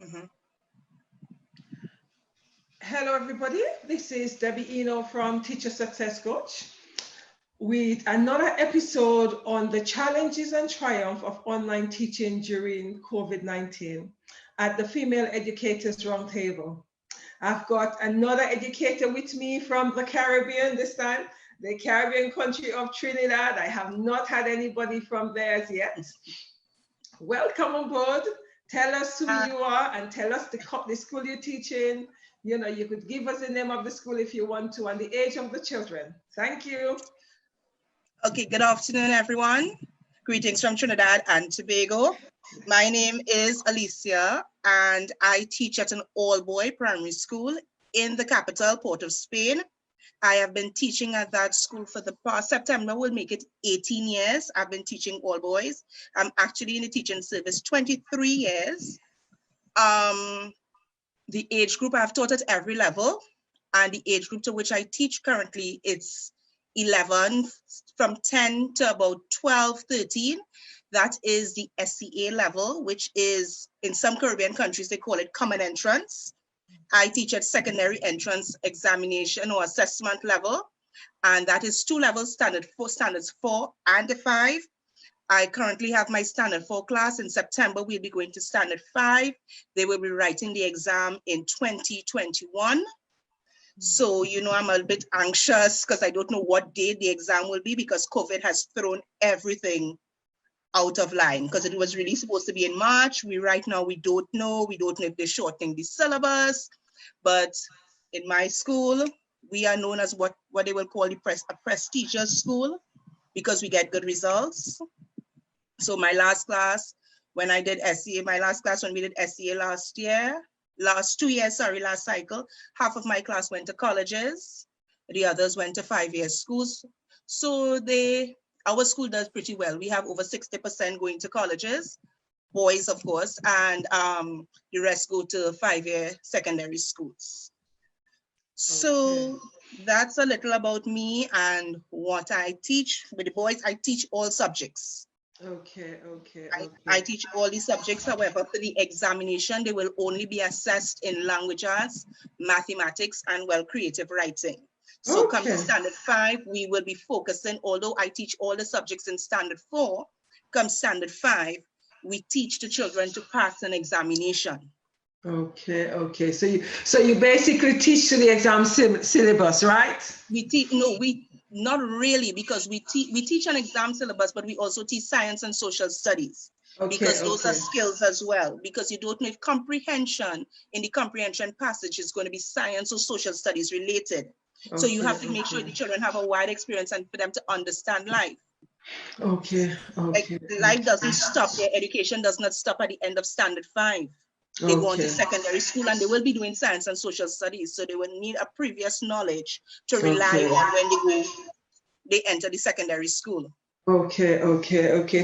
Mhm. Hello, everybody. This is Debby Enoe from Teacher Success Coach with another episode on the challenges and triumph of online teaching during COVID-19 at the Female Educators Roundtable. I've got another educator with me from the Caribbean this time, the Caribbean country of Trinidad. I have not had anybody from there as yet. Welcome on board. Tell us who you are and tell us the school you're teaching. You know, you could give us the name of the school if you want to and the age of the children. Thank you. Okay, good afternoon, everyone. Greetings from Trinidad and Tobago. My name is Alicia, and I teach at an all-boy primary school in the capital, Port of Spain. I have been teaching at that school for the past September will make it 18 years. I've been teaching all boys. I'm actually in the teaching service 23 years. The age group I've taught at every level, and the age group to which I teach currently, it's 11 from 10 to about 12, 13. That is the SCA level, which is in some Caribbean countries, they call it common entrance. I teach at secondary entrance examination or assessment level, and that is 2 levels, standards 4 and 5. I currently have my standard 4 class. In September, we'll be going to standard 5. They will be writing the exam in 2021. So, you know, I'm a bit anxious because I don't know what date the exam will be because COVID has thrown everything out of line because it was really supposed to be in March. Right now, we don't know. We don't know if they're shortening the syllabus. But in my school, we are known as what they will call a prestigious school because we get good results. So my last class, when I did SCA, when we did SCA last cycle, half of my class went to colleges. The others went to 5-year schools. So our school does pretty well. We have over 60% going to colleges, boys, of course, and the rest go to 5-year secondary schools. So that's a little about me and what I teach. With the boys, I teach all subjects. Okay. I teach all the subjects. However, for the examination, they will only be assessed in language arts, mathematics, and creative writing. So come to standard 5, we will be focusing, although I teach all the subjects in standard 4, come standard 5, we teach the children to pass an examination. Okay. So you basically teach to the exam syllabus, right? Not really, because we teach an exam syllabus, but we also teach science and social studies, because those are skills as well, because you don't know if comprehension in the comprehension passage is going to be science or social studies related. So you have to make sure the children have a wide experience and for them to understand life. Life doesn't stop, their education does not stop at the end of standard 5. They go on to secondary school and they will be doing science and social studies. So they will need a previous knowledge to rely on when they enter the secondary school. Okay.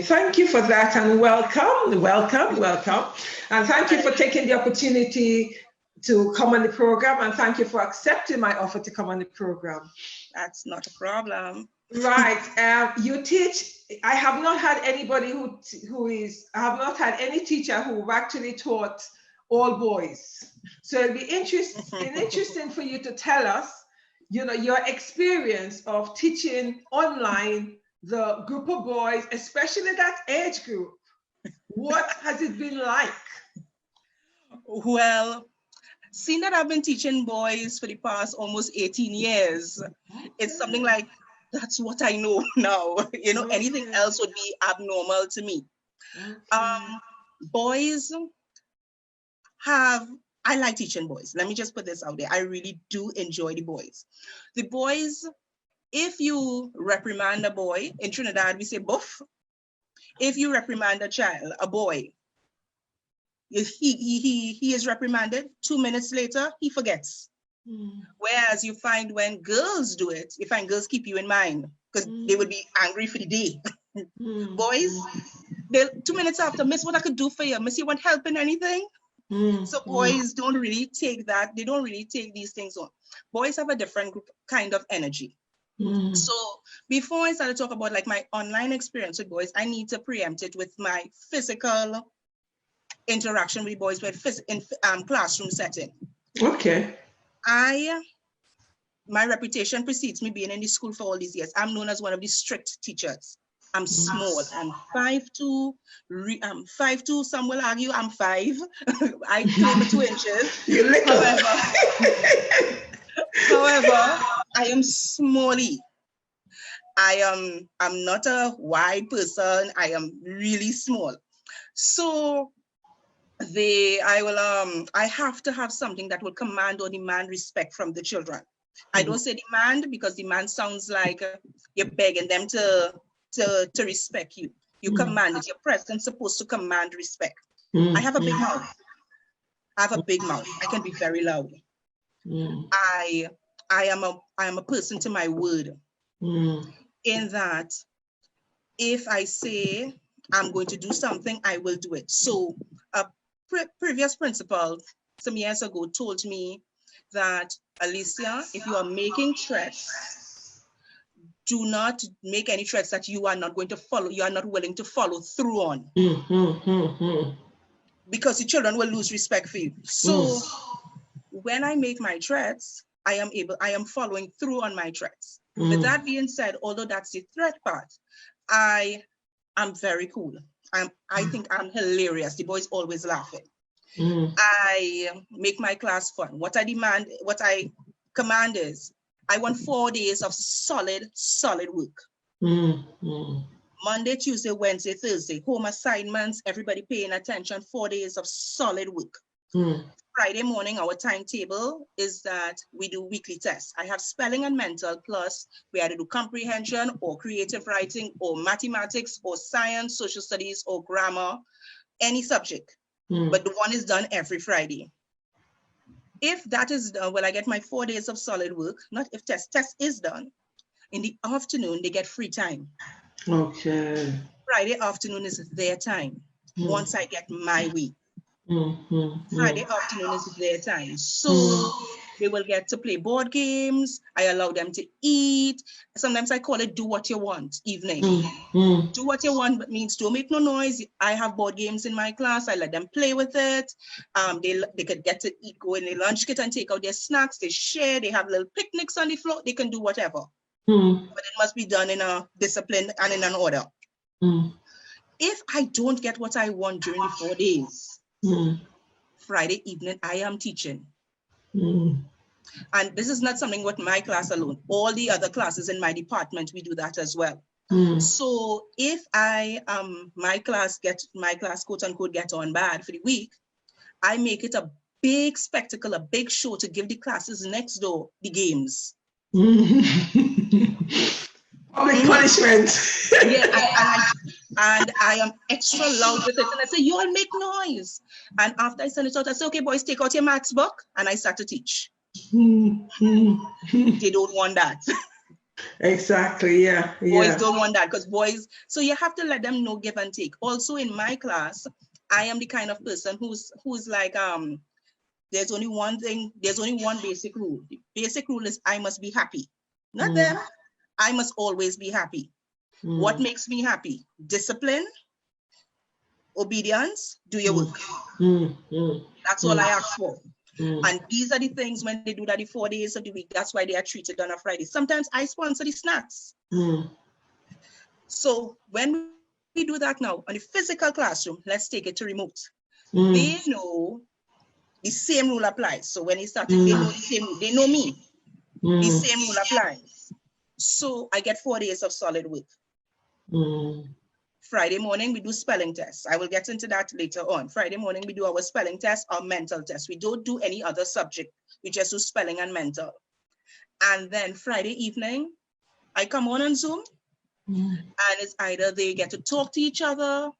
Thank you for that and welcome. And thank you for taking the opportunity to come on the program, and thank you for accepting my offer to come on the program. That's not a problem. Right. You teach. I have not had anybody I have not had any teacher who actually taught all boys. So it'll be interesting for you to tell us, you know, your experience of teaching online the group of boys, especially that age group. What has it been like? Well, seeing that I've been teaching boys for the past almost 18 years, it's something like, that's what I know now. You know, anything else would be abnormal to me. Boys I like teaching boys. Let me just put this out there. I really do enjoy the boys. The boys, if you reprimand a boy, in Trinidad, we say buff. If you reprimand a boy, he is reprimanded, 2 minutes later, he forgets. Whereas you find when girls do it, you find girls keep you in mind because they would be angry for the day. Boys, 2 minutes after, miss, what I could do for you? Miss, you want help in anything? So boys don't really take that. They don't really take these things on. Boys have a different kind of energy. So before I start to talk about like my online experience with boys, I need to preempt it with my physical interaction with boys in classroom setting. Okay. My reputation precedes me being in the school for all these years. I'm known as one of the strict teachers. I'm small. I'm 5'2". I'm 5'2". Some will argue I'm 5. I claim 2 inches. You're little. However, I am smallie. I'm not a wide person. I am really small. So I have to have something that will command or demand respect from the children. I don't say demand because demand sounds like you're begging them to respect you. You command it. Your presence supposed to command respect. I have a big mouth. I can be very loud. I am a person to my word. In that, if I say I'm going to do something, I will do it. So a previous principal some years ago told me that, Alicia, if you are making threats, do not make any threats that you are not going to follow, you are not willing to follow through on. Because the children will lose respect for you. So when I make my threats, I am following through on my threats. With that being said, although that's the threat part, I am very cool. I think I'm hilarious. The boys always laughing. I make my class fun. What I command is, I want 4 days of solid work. Monday, Tuesday, Wednesday, Thursday, home assignments, everybody paying attention, 4 days of solid work. Friday morning, our timetable is that we do weekly tests. I have spelling and mental, plus we either do comprehension or creative writing or mathematics or science, social studies or grammar, any subject. But the one is done every Friday. If that is done, well, I get my 4 days of solid work, not if test is done. In the afternoon, they get free time. Okay. Friday afternoon is their time. Once I get my week. Friday afternoon is their time. So they will get to play board games. I allow them to eat. Sometimes I call it do what you want evening. Do what you want means don't make no noise. I have board games in my class. I let them play with it. They could get to eat, go in the lunch kit and take out their snacks. They share. They have little picnics on the floor. They can do whatever. But it must be done in a discipline and in an order. If I don't get what I want during the 4 days, Friday evening, I am teaching. And this is not something with my class alone. All the other classes in my department, we do that as well. So if my class quote unquote get on bad for the week, I make it a big spectacle, a big show to give the classes next door the games. Public punishment. And I am extra loud with it. And I say, you all make noise. And after I send it out, I say, okay, boys, take out your maths book. And I start to teach. They don't want that. Exactly, yeah. Boys don't want that because boys, so you have to let them know give and take. Also in my class, I am the kind of person who's like, there's only one basic rule. The basic rule is I must be happy. Not them. I must always be happy. What makes me happy? Discipline, obedience, do your work. That's all I ask for. And these are the things when they do that the 4 days of the week, that's why they are treated on a Friday. Sometimes I sponsor the snacks. So when we do that now on the physical classroom, let's take it to remote. They know the same rule applies. So when they start, they know the same rule. They know me. The same rule applies. So I get 4 days of solid work. Friday morning, we do spelling tests. I will get into that later on. Friday morning, we do our spelling test, our mental test. We don't do any other subject. We just do spelling and mental. And then Friday evening, I come on Zoom, and it's either they get to talk to each other,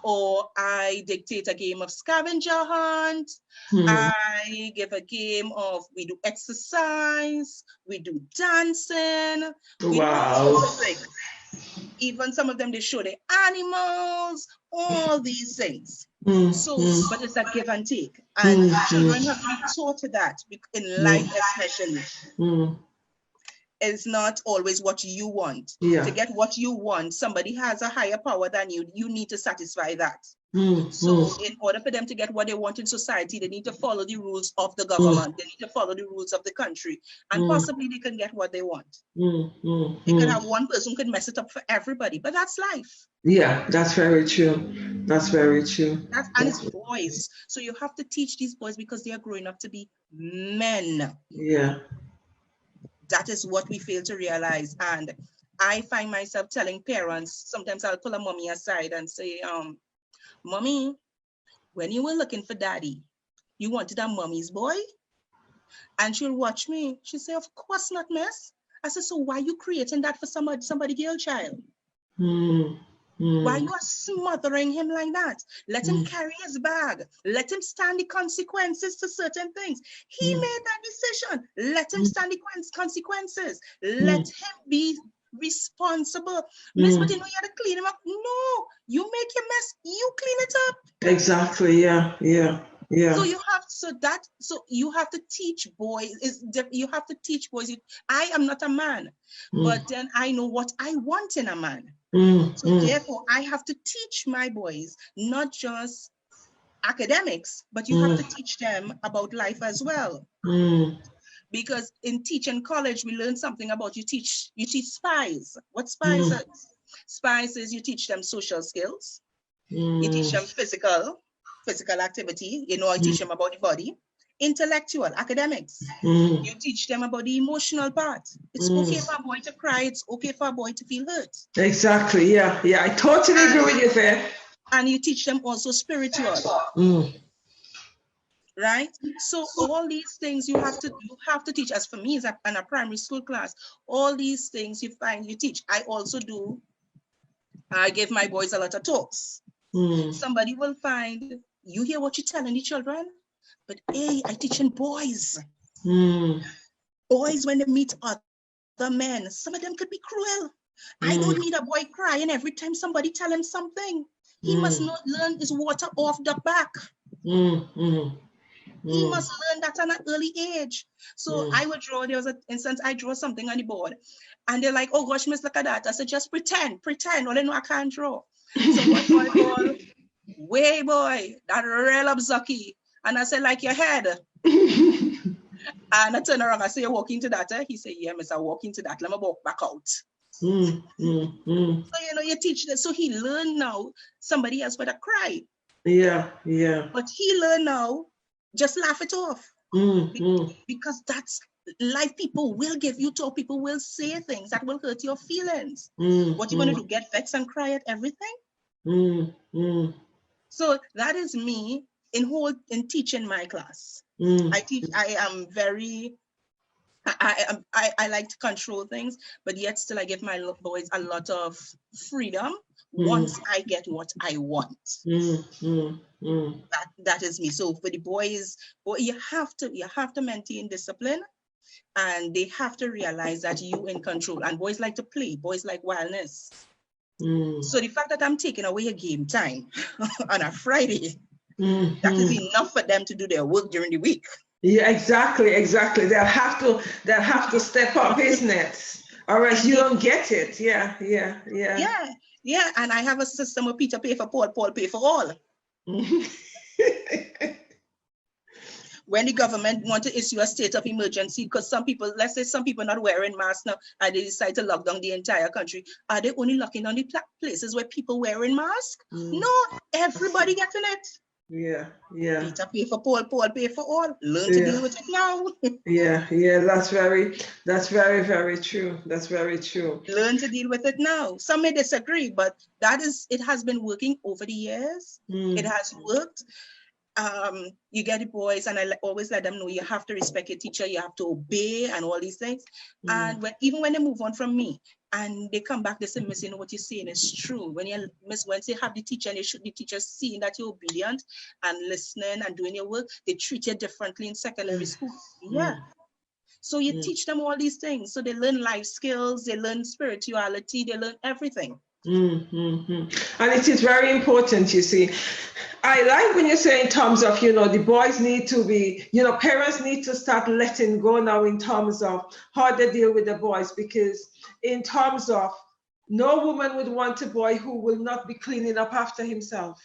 or I dictate a game of scavenger hunt. I give a game of, we do exercise, we do dancing. Wow. Even some of them, they show the animals, all these things. So, but it's a give and take. And children have to be taught that in life especially. It's not always what you want. To get what you want, somebody has a higher power than you. You need to satisfy that. So in order for them to get what they want in society, they need to follow the rules of the government. They need to follow the rules of the country, and possibly they can get what they want. They could have one person who could mess it up for everybody, but that's life. Yeah, that's very true. That's very true. And it's boys. So you have to teach these boys because they are growing up to be men. Yeah. That is what we fail to realize. And I find myself telling parents, sometimes I'll pull a mommy aside and say, Mommy, when you were looking for daddy, you wanted a mommy's boy? And she'll watch me. She'll say, of course not, miss. I said, so why are you creating that for somebody girl child? Why you are smothering him like that? Let him carry his bag. Let him stand the consequences to certain things. He made that decision. Let him stand the consequences. Let him be responsible. Miss, but you know you have to clean him up. No, you make your mess, you clean it up. Exactly. Yeah. So you have to teach boys. You have to teach boys. I am not a man, but then I know what I want in a man. So therefore, I have to teach my boys not just academics, but you have to teach them about life as well. Because in teaching college, we learn something about you teach spies. What spies is? Spies is you teach them social skills. You teach them physical activity. You teach them about the body. Intellectual, academics. You teach them about the emotional part. It's okay for a boy to cry. It's okay for a boy to feel hurt. Exactly. Yeah. I totally agree with you there. And you teach them also spiritual. Right? So all these things you have to teach. As for me, as in a primary school class, all these things you teach. I give my boys a lot of talks. Somebody will find, you hear what you're telling the children, but hey, I teaching boys. Boys, when they meet other men, some of them could be cruel. I don't need a boy crying every time somebody tell him something. He must not learn his water off the back. He must learn that at an early age. So I would draw, there was an instance, I draw something on the board and they're like, oh gosh, miss, look at that. I said, just pretend. Well, they know I can't draw. So one boy called, way boy, that real abzucky. And I said, like your head. And I turn around, I say, you walk into that? He said, yeah, miss, I walk into that. Let me walk back out. So, you teach that. So he learned now, somebody else would have cried. Yeah. But he learned now, just laugh it off. Because that's life. People will give you talk. People will say things that will hurt your feelings. What you going to do? Get vexed and cry at everything? So that is me in teaching my class. I am very, I like to control things, but yet still I give my boys a lot of freedom once I get what I want. That is me. So for the boys, you have to maintain discipline, and they have to realize that you in control. And boys like to play. Boys like wildness. So the fact that I'm taking away a game time on a Friday, that is enough for them to do their work during the week. Yeah, exactly. They'll have to step up, isn't it? Or else you don't get it. Yeah. And I have a system where Peter pay for Paul, Paul pay for all. When the government want to issue a state of emergency, because some people, let's say some people not wearing masks now, and they decide to lock down the entire country, are they only locking down the places where people wearing masks? No, everybody getting it. Yeah. Peter pay for Paul, Paul pay for all. Learn to deal with it now. Yeah. That's very, very true. That's very true. Learn to deal with it now. Some may disagree, but it has been working over the years. It has worked. You get the boys, and I always let them know you have to respect your teacher, you have to obey, and all these things. And even when they move on from me and they come back, they say, Miss, you know what you're saying is true. When they have the teacher, and the teacher seeing that you're obedient and listening and doing your work, they treat you differently in secondary school. Yeah. So you teach them all these things. So they learn life skills, they learn spirituality, they learn everything. And it is very important, you see. I like when you say in terms of, the boys need to be, parents need to start letting go now in terms of how they deal with the boys, because in terms of no woman would want a boy who will not be cleaning up after himself.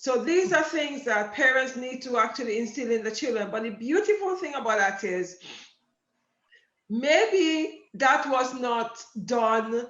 So these are things that parents need to actually instill in the children. But the beautiful thing about that is maybe that was not done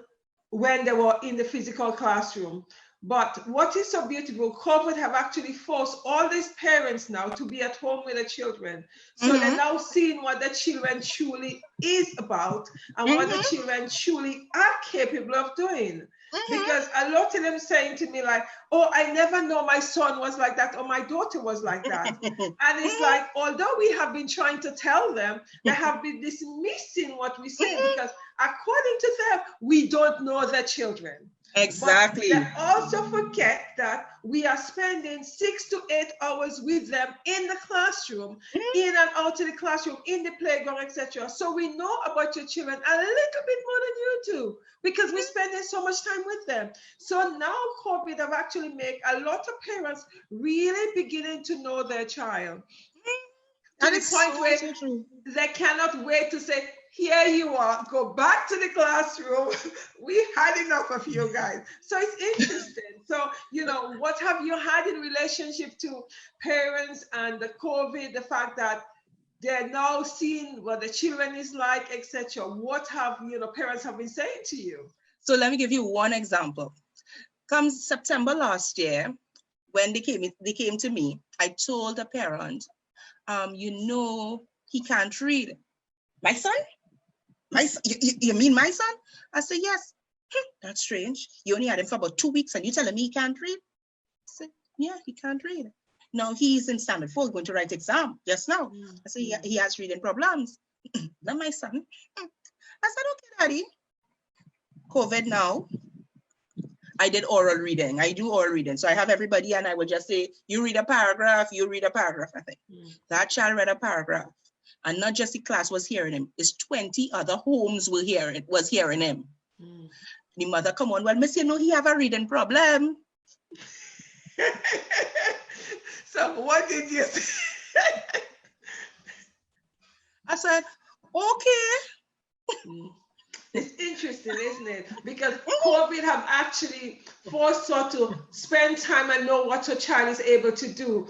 when they were in the physical classroom. But what is so beautiful, COVID have actually forced all these parents now to be at home with their children. So they're now seeing what the children truly is about and what the children truly are capable of doing. Because a lot of them saying to me like, oh, I never know my son was like that or my daughter was like that. And it's like, although we have been trying to tell them, they have been dismissing what we say because according to them, we don't know their children. Exactly. But they also forget that we are spending 6 to 8 hours with them in the classroom, in and out of the classroom, in the playground, etc. So we know about your children a little bit more than you do because we're spending so much time with them. So now COVID have actually made a lot of parents really beginning to know their child. To the point where they cannot wait to say, here you are, go back to the classroom. We had enough of you guys. So it's interesting. So, you know, what have you had in relationship to parents and the COVID, the fact that they're now seeing what the children is like, etc. What have, you know, parents have been saying to you? So let me give you one example. Come September last year, when they came to me, I told a parent, you know, he can't read. My son? You mean my son? I said, yes. That's strange. You only had him for about 2 weeks and you telling me he can't read? I said, yeah, he can't read. Now he's in standard 4, going to write exam just now. I said, he has reading problems. Not my son. I said, okay, Daddy. COVID now. I did oral reading. I do oral reading. So I have everybody and I would just say, you read a paragraph, you read a paragraph. I think that child read a paragraph. And not just the class was hearing him, it's 20 other homes was hearing him. The mother come on, well, miss, you know, he have a reading problem. So what did you say? I said, okay. It's interesting, isn't it? Because COVID have actually forced her to spend time and know what your child is able to do.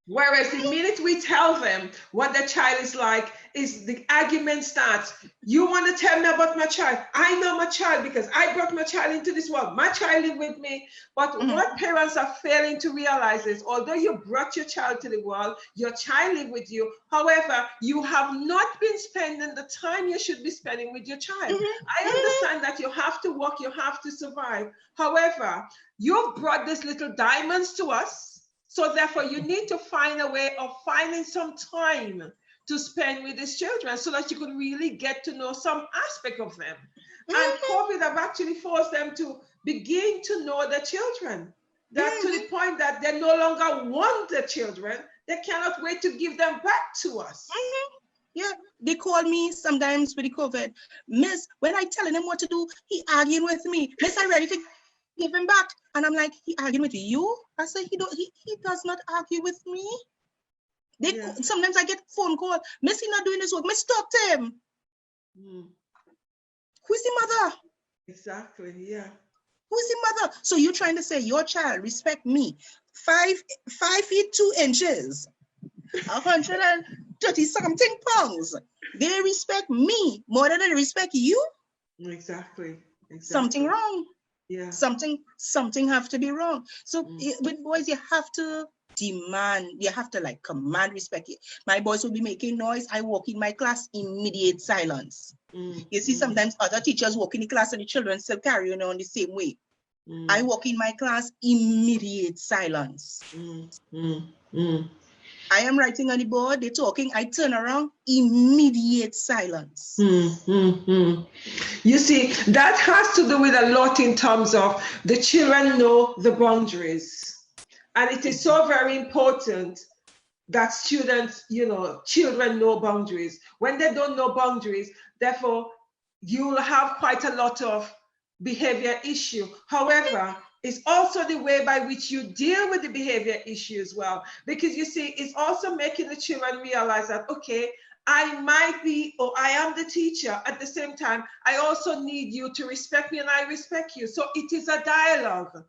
Whereas the minute we tell them what the child is like, is the argument starts. You want to tell me about my child? I know my child because I brought my child into this world. My child lived with me. But what parents are failing to realize is, although you brought your child to the world, your child lived with you. However, you have not been spending the time you should be spending with your child. I understand that you have to work, you have to survive. However, you've brought these little diamonds to us. So therefore, you need to find a way of finding some time to spend with these children so that you can really get to know some aspect of them. And COVID have actually forced them to begin to know the children. That to the point that they no longer want the children. They cannot wait to give them back to us. Yeah, they call me sometimes with the COVID. Miss, when I telling him what to do, he arguing with me. Miss, I'm ready to give him back. And I'm like, he arguing with you? I say, he does not argue with me. Sometimes I get phone call, Miss, he not doing this work. Miss, talk to him. Who's the mother? Exactly, yeah. Who's the mother? So you're trying to say your child respect me. 5 feet 2 inches, 130 something pounds. They respect me more than they respect you? Exactly. Something wrong. Yeah. Something have to be wrong. So with boys, you have to demand, you have to like command respect. My boys will be making noise. I walk in my class, immediate silence. You see, sometimes other teachers walk in the class and the children still carrying on the same way. I walk in my class, immediate silence. I am writing on the board, they're talking, I turn around, immediate silence. You see, that has to do with a lot in terms of the children know the boundaries. And it is so very important that students, children know boundaries. When they don't know boundaries, therefore, you'll have quite a lot of behavior issue. However, it's also the way by which you deal with the behavior issue as well. Because you see, it's also making the children realize that, okay, I might be, or I am the teacher. At the same time, I also need you to respect me and I respect you. So it is a dialogue.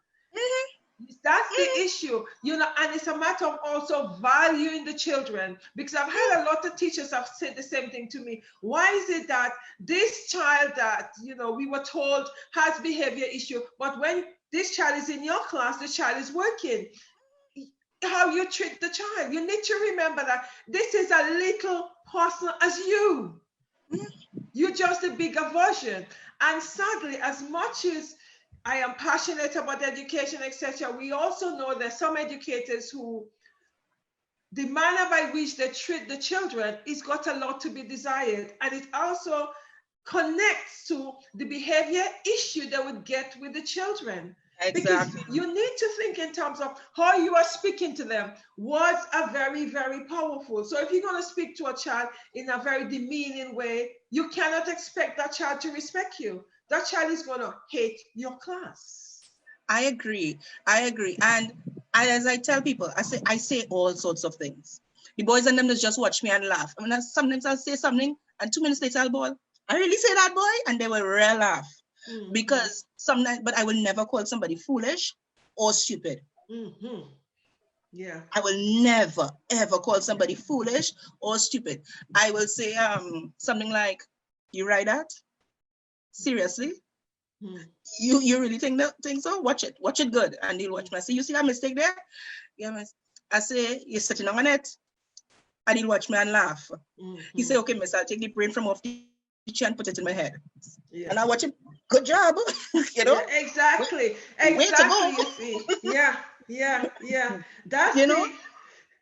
That's the issue, you know, and it's a matter of also valuing the children, because I've had a lot of teachers have said the same thing to me. Why is it that this child that, you know, we were told has behavior issue, but when this child is in your class, the child is working? How you treat the child. You need to remember that this is a little person as you. You're just a bigger version. And sadly, as much as I am passionate about education, etc., we also know that some educators who, the manner by which they treat the children is got a lot to be desired. And it also connects to the behavior issue they would get with the children. Exactly. Because you need to think in terms of how you are speaking to them. Words are very, very powerful. So if you're going to speak to a child in a very demeaning way, you cannot expect that child to respect you. That child is going to hate your class. I agree. And as I tell people, I say all sorts of things. The boys and them just watch me and laugh. I mean, sometimes I'll say something and 2 minutes later I'll bawl. I really say that, boy? And they will real laugh. Mm-hmm. Because sometimes, but I will never call somebody foolish or stupid. Mm-hmm. Yeah. I will never, ever call somebody foolish or stupid. I will say something like, you write that? Seriously? You really think so? Watch it good. And he'll watch me. I say, you see that mistake there? Yeah, I say, you're sitting on it. And he'll watch me and laugh. He say, okay, miss, I'll take the brain from off the teacher and put it in my head. Yeah. And I watch him. Good job. You know? Yeah, exactly. Way to go. You see. Yeah. That's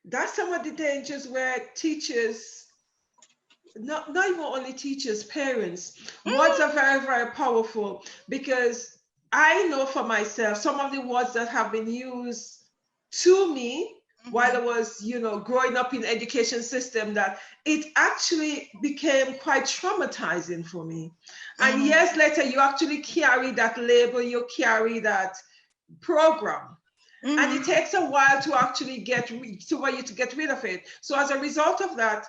that's some of the dangers where teachers, not even only teachers, parents, words are very, very powerful, because I know for myself some of the words that have been used to me while I was, growing up in the education system, that it actually became quite traumatizing for me. And years later, you actually carry that label, you carry that program. And it takes a while to actually get rid of it. So as a result of that,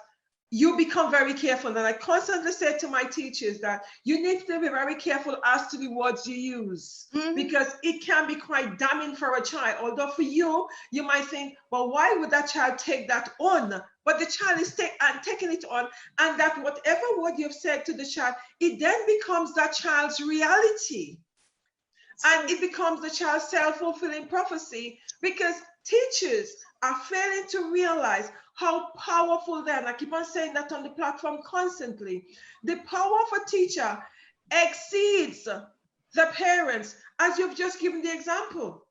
you become very careful. And I constantly say to my teachers that you need to be very careful as to the words you use, because it can be quite damning for a child. Although for you, you might think, well, why would that child take that on? But the child is taking it on, and that whatever word you've said to the child, it then becomes that child's reality. And it becomes the child's self-fulfilling prophecy, because teachers are failing to realize how powerful they are. And I keep on saying that on the platform constantly. The power of a teacher exceeds the parents, as you've just given the example.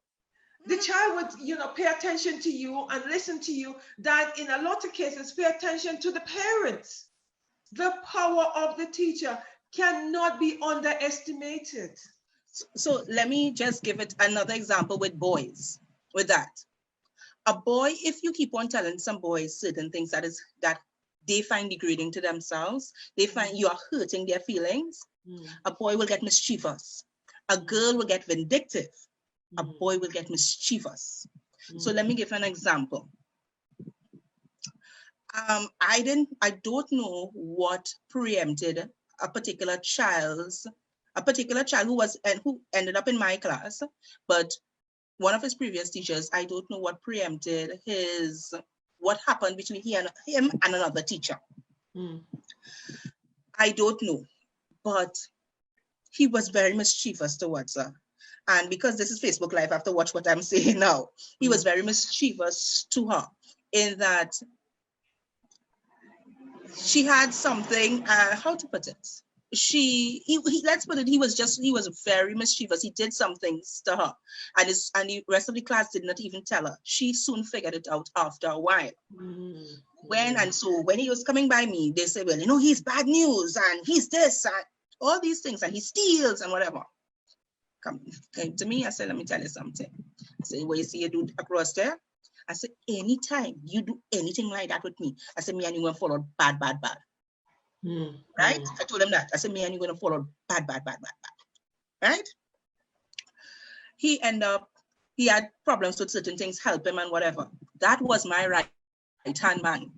The child would, pay attention to you and listen to you, that in a lot of cases, pay attention to the parents. The power of the teacher cannot be underestimated. So let me just give it another example with boys. With that, a boy, if you keep on telling some boys certain things that they find degrading to themselves, they find you are hurting their feelings, a boy will get mischievous. A girl will get vindictive. A boy will get mischievous. So let me give an example. I don't know what preempted a particular child who ended up in my class, but one of his previous teachers, I don't know what preempted what happened between him and another teacher. I don't know, but he was very mischievous towards her. And because this is Facebook Live, I have to watch what I'm saying now. He was very mischievous to her, in that she had something, how to put it? Let's put it, he was very mischievous. He did some things to her, and the rest of the class did not even tell her. She soon figured it out after a while. When he was coming by me, they said, well, he's bad news, and he's this, and all these things, and he steals and whatever. Came to me, I said, let me tell you something. I said, what you see you do across there? I said, anytime you do anything like that with me, I said, me and you going to follow bad. Right? I told him that. I said, me and you going to follow bad. Right? He had problems with certain things, help him and whatever. That was my right-hand man.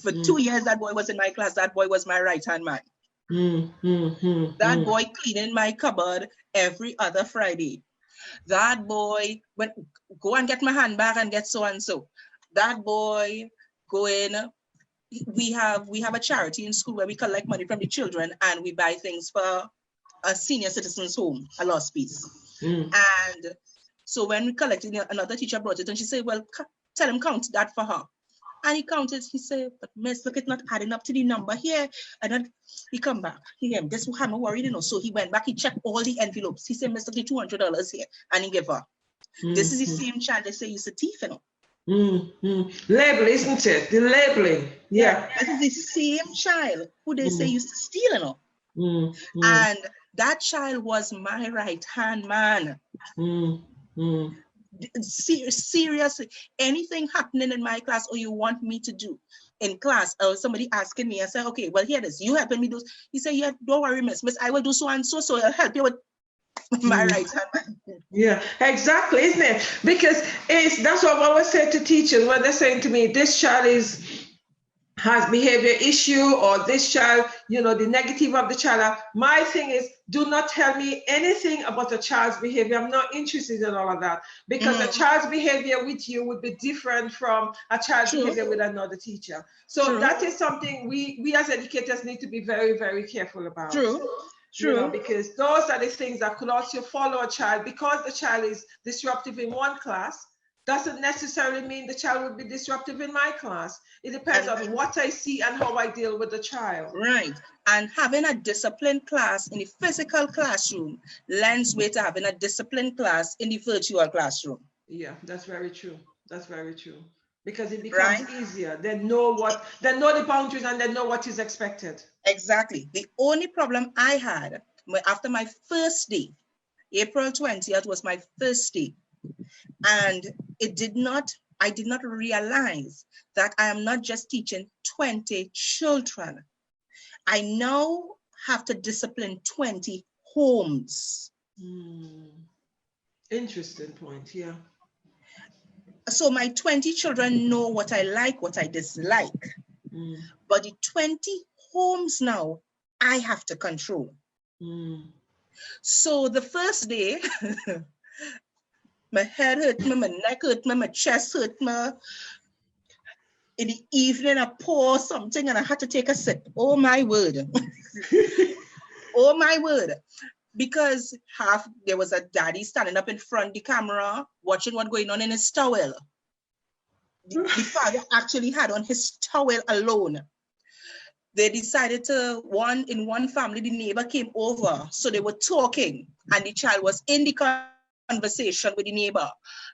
For 2 years, that boy was in my class. That boy was my right-hand man. That boy cleaning my cupboard every other Friday. That boy went, go and get my handbag and get so and so. That boy go in. We have a charity in school where we collect money from the children and we buy things for a senior citizens home, a lost piece. And so when we collected, another teacher brought it and she said, well, tell him count that for her. And he counted, he said, but miss, look, it's not adding up to the number here. And then he come back. This will have me worried, So he went back, he checked all the envelopes. He said, miss, look, the $200 here. And he gave her. This is the same child they say used to thief, Label, isn't it? The labeling. Yeah. This is the same child who they say used to steal, And that child was my right-hand man. Seriously, anything happening in my class or you want me to do in class, or somebody asking me, I say, okay, well, here it is. You helping me do. He said, yeah, don't worry, miss, I will do so and so, so I'll help you with my right hand. Yeah, exactly, isn't it? Because that's what I always say to teachers when they're saying to me, this child has behavior issue, or this child, the negative of the child. My thing is, do not tell me anything about a child's behavior. I'm not interested in all of that, because a child's behavior with you would be different from a child's behavior with another teacher. So that is something we as educators need to be very, very careful about. True. Because those are the things that could also follow a child. Because the child is disruptive in one class, doesn't necessarily mean the child would be disruptive in my class. It depends on what I see and how I deal with the child. Right. And having a disciplined class in the physical classroom lends way to having a disciplined class in the virtual classroom. Yeah, that's very true. That's very true. Because it becomes easier. They know the boundaries and they know what is expected. Exactly. The only problem I had after my first day, April 20th was my first day. And I did not realize that I am not just teaching 20 children. I now have to discipline 20 homes. Interesting point, yeah. So my 20 children know what I like, what I dislike. But the 20 homes now, I have to control. So the first day, my head hurt me, my neck hurt me, my chest hurt me. In the evening, I poured something and I had to take a sip. Oh my word. Oh my word. Because there was a daddy standing up in front of the camera, watching what's going on in his towel. The father actually had on his towel alone. They decided in one family, the neighbor came over. So they were talking and the child was in the conversation with the neighbor.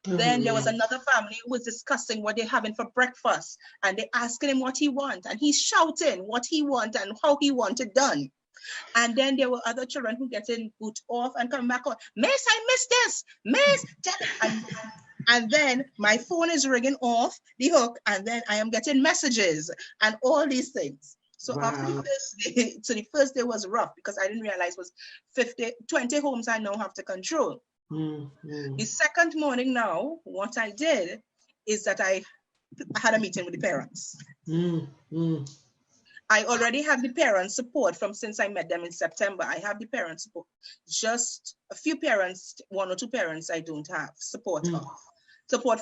Then there was another family who was discussing what they're having for breakfast and they asking him what he wants and he's shouting what he wants and how he wants it done. And then there were other children who getting boot off and come back on, miss, I missed this, miss. And then my phone is ringing off the hook and then I am getting messages and all these things. So after the first day, so the first day was rough because I didn't realize it was 20 homes I now have to control. The second morning now, what I did is that I had a meeting with the parents. I already have the parent support since I met them in September. I have the parent support. Just a few parents, one or two parents I don't have support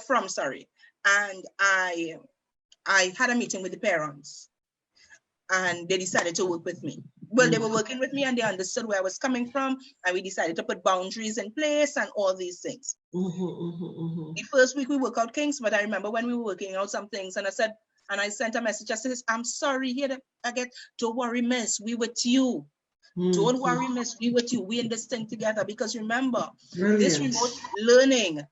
from, sorry. And I had a meeting with the parents and they decided to work with me. Well, they were working with me and they understood where I was coming from and we decided to put boundaries in place and all these things. The first week we worked out kinks, but I remember when we were working out some things and I sent a message, I said, I'm sorry, don't worry, miss, we with you. Don't worry, miss, we with you. We in this thing together because remember, this remote learning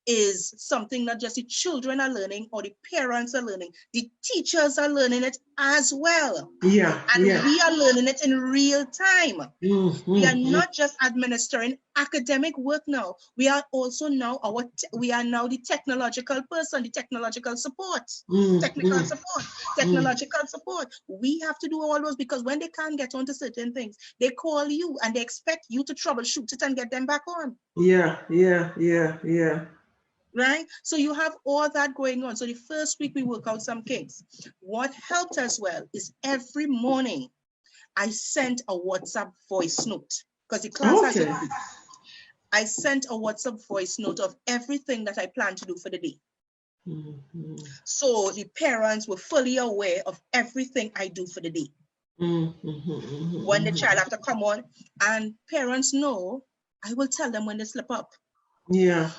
is something not just the children are learning or the parents are learning, the teachers are learning it as well. We are learning it in real time. We are not just administering academic work now. We are also now the technological person, the technological support, technological support. We have to do all those because when they can't get onto certain things, they call you and they expect you to troubleshoot it and get them back on. Right? So you have all that going on. So the first week we work out some kinks. What helped as well is every morning I sent a WhatsApp voice note because the class has I sent a WhatsApp voice note of everything that I plan to do for the day. So the parents were fully aware of everything I do for the day. When the child have to come on, and parents know, I will tell them when they slip up. Yeah.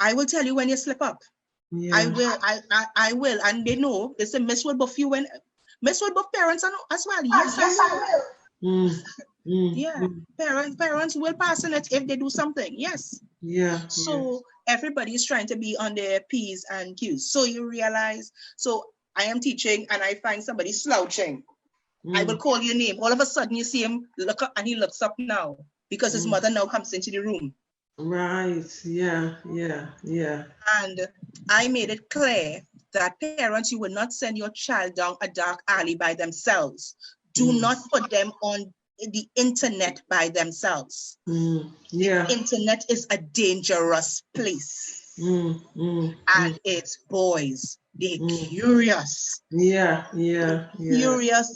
I will tell you when you slip up. Yeah. I will, and they know. They say, Miss will buff you when Miss will buff parents as well. Yes, I will. Yeah, parents will pass on it if they do something. Yes. Yeah. So everybody is trying to be on their P's and Q's. So you realize, so I am teaching and I find somebody slouching. I will call your name. All of a sudden you see him look up, and he looks up now because his mother now comes into the room. Right. Yeah. And I made it clear that parents, you will not send your child down a dark alley by themselves. Do not put them on the internet by themselves. Yeah. The internet is a dangerous place. And it's boys. They're curious. Yeah. Curious.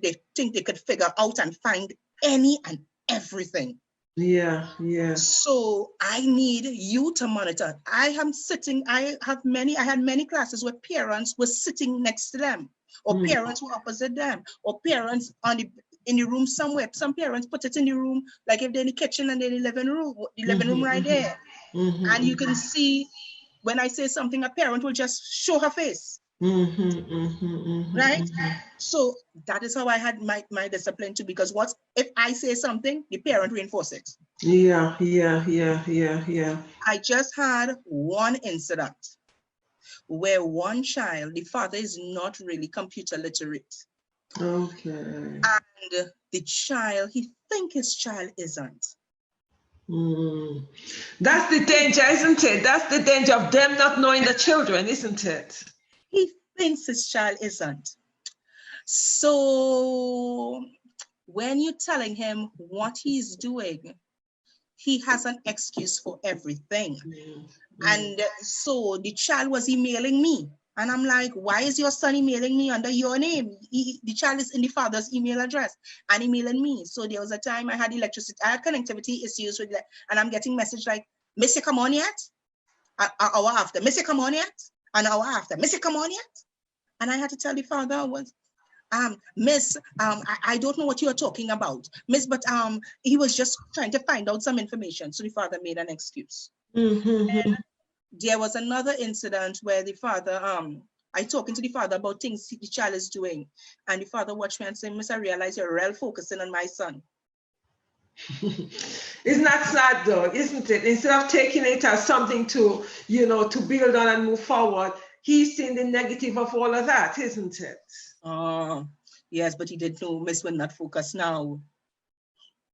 They think they could figure out and find any and everything. Yeah. So I need you to monitor. I had many classes where parents were sitting next to them, or parents were opposite them, or parents in the room somewhere. Some parents put it in the room, like if they're in the kitchen and they're in the living room right there. And you can see when I say something, a parent will just show her face. Right? So that is how I had my discipline too, because if I say something, the parent reinforces it. Yeah. I just had one incident where one child, the father is not really computer literate. Okay. And the child, he thinks his child isn't. That's the danger, isn't it? That's the danger of them not knowing the children, isn't it? He thinks his child isn't. So when you're telling him what he's doing, he has an excuse for everything. And so the child was emailing me. And I'm like, why is your son emailing me under your name? The child is in the father's email address and emailing me. So there was a time I had connectivity issues with, and I'm getting message like, Miss, you come on yet? An hour after, Miss, you come on yet? An hour after, Miss, you come on yet? And I had to tell the father, Miss, I don't know what you're talking about. Miss, but he was just trying to find out some information. So the father made an excuse. There was another incident where the father, I talking to the father about things the child is doing. And the father watched me and said, Miss, I realize you're real focusing on my son. Isn't that sad though, isn't it? Instead of taking it as something to, to build on and move forward, he's seeing the negative of all of that, isn't it? Yes, but he didn't know Miss will not focus now.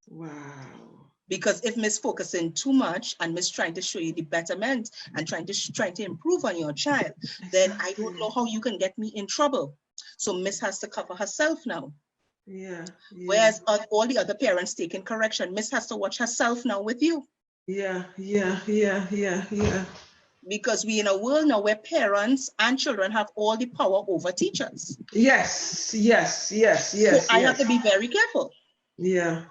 Wow. Because if Miss focusing too much and Miss trying to show you the betterment and trying to improve on your child, then I don't know how you can get me in trouble. So Miss has to cover herself now. Yeah. Whereas all the other parents taking correction, Miss has to watch herself now with you. Yeah. Because we in a world now where parents and children have all the power over teachers. Yes. So I have to be very careful. Yeah.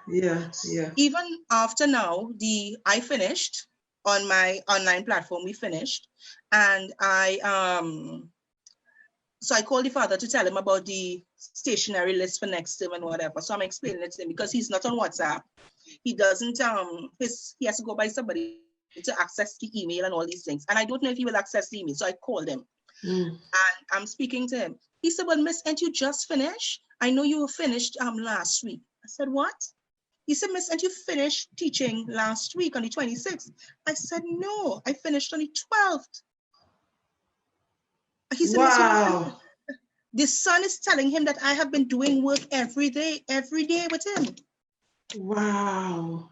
Even after now, I finished on my online platform, we finished. And so I called the father to tell him about the stationary list for next term and whatever. So I'm explaining it to him because he's not on WhatsApp. He doesn't, he has to go by somebody to access the email and all these things. And I don't know if he will access the email. So I called him and I'm speaking to him. He said, well, Miss, ain't you just finished? I know you were finished last week. I said, what? He said, Miss, ain't you finished teaching last week on the 26th? I said, no, I finished on the 12th. He said, wow. The son is telling him that I have been doing work every day with him. Wow.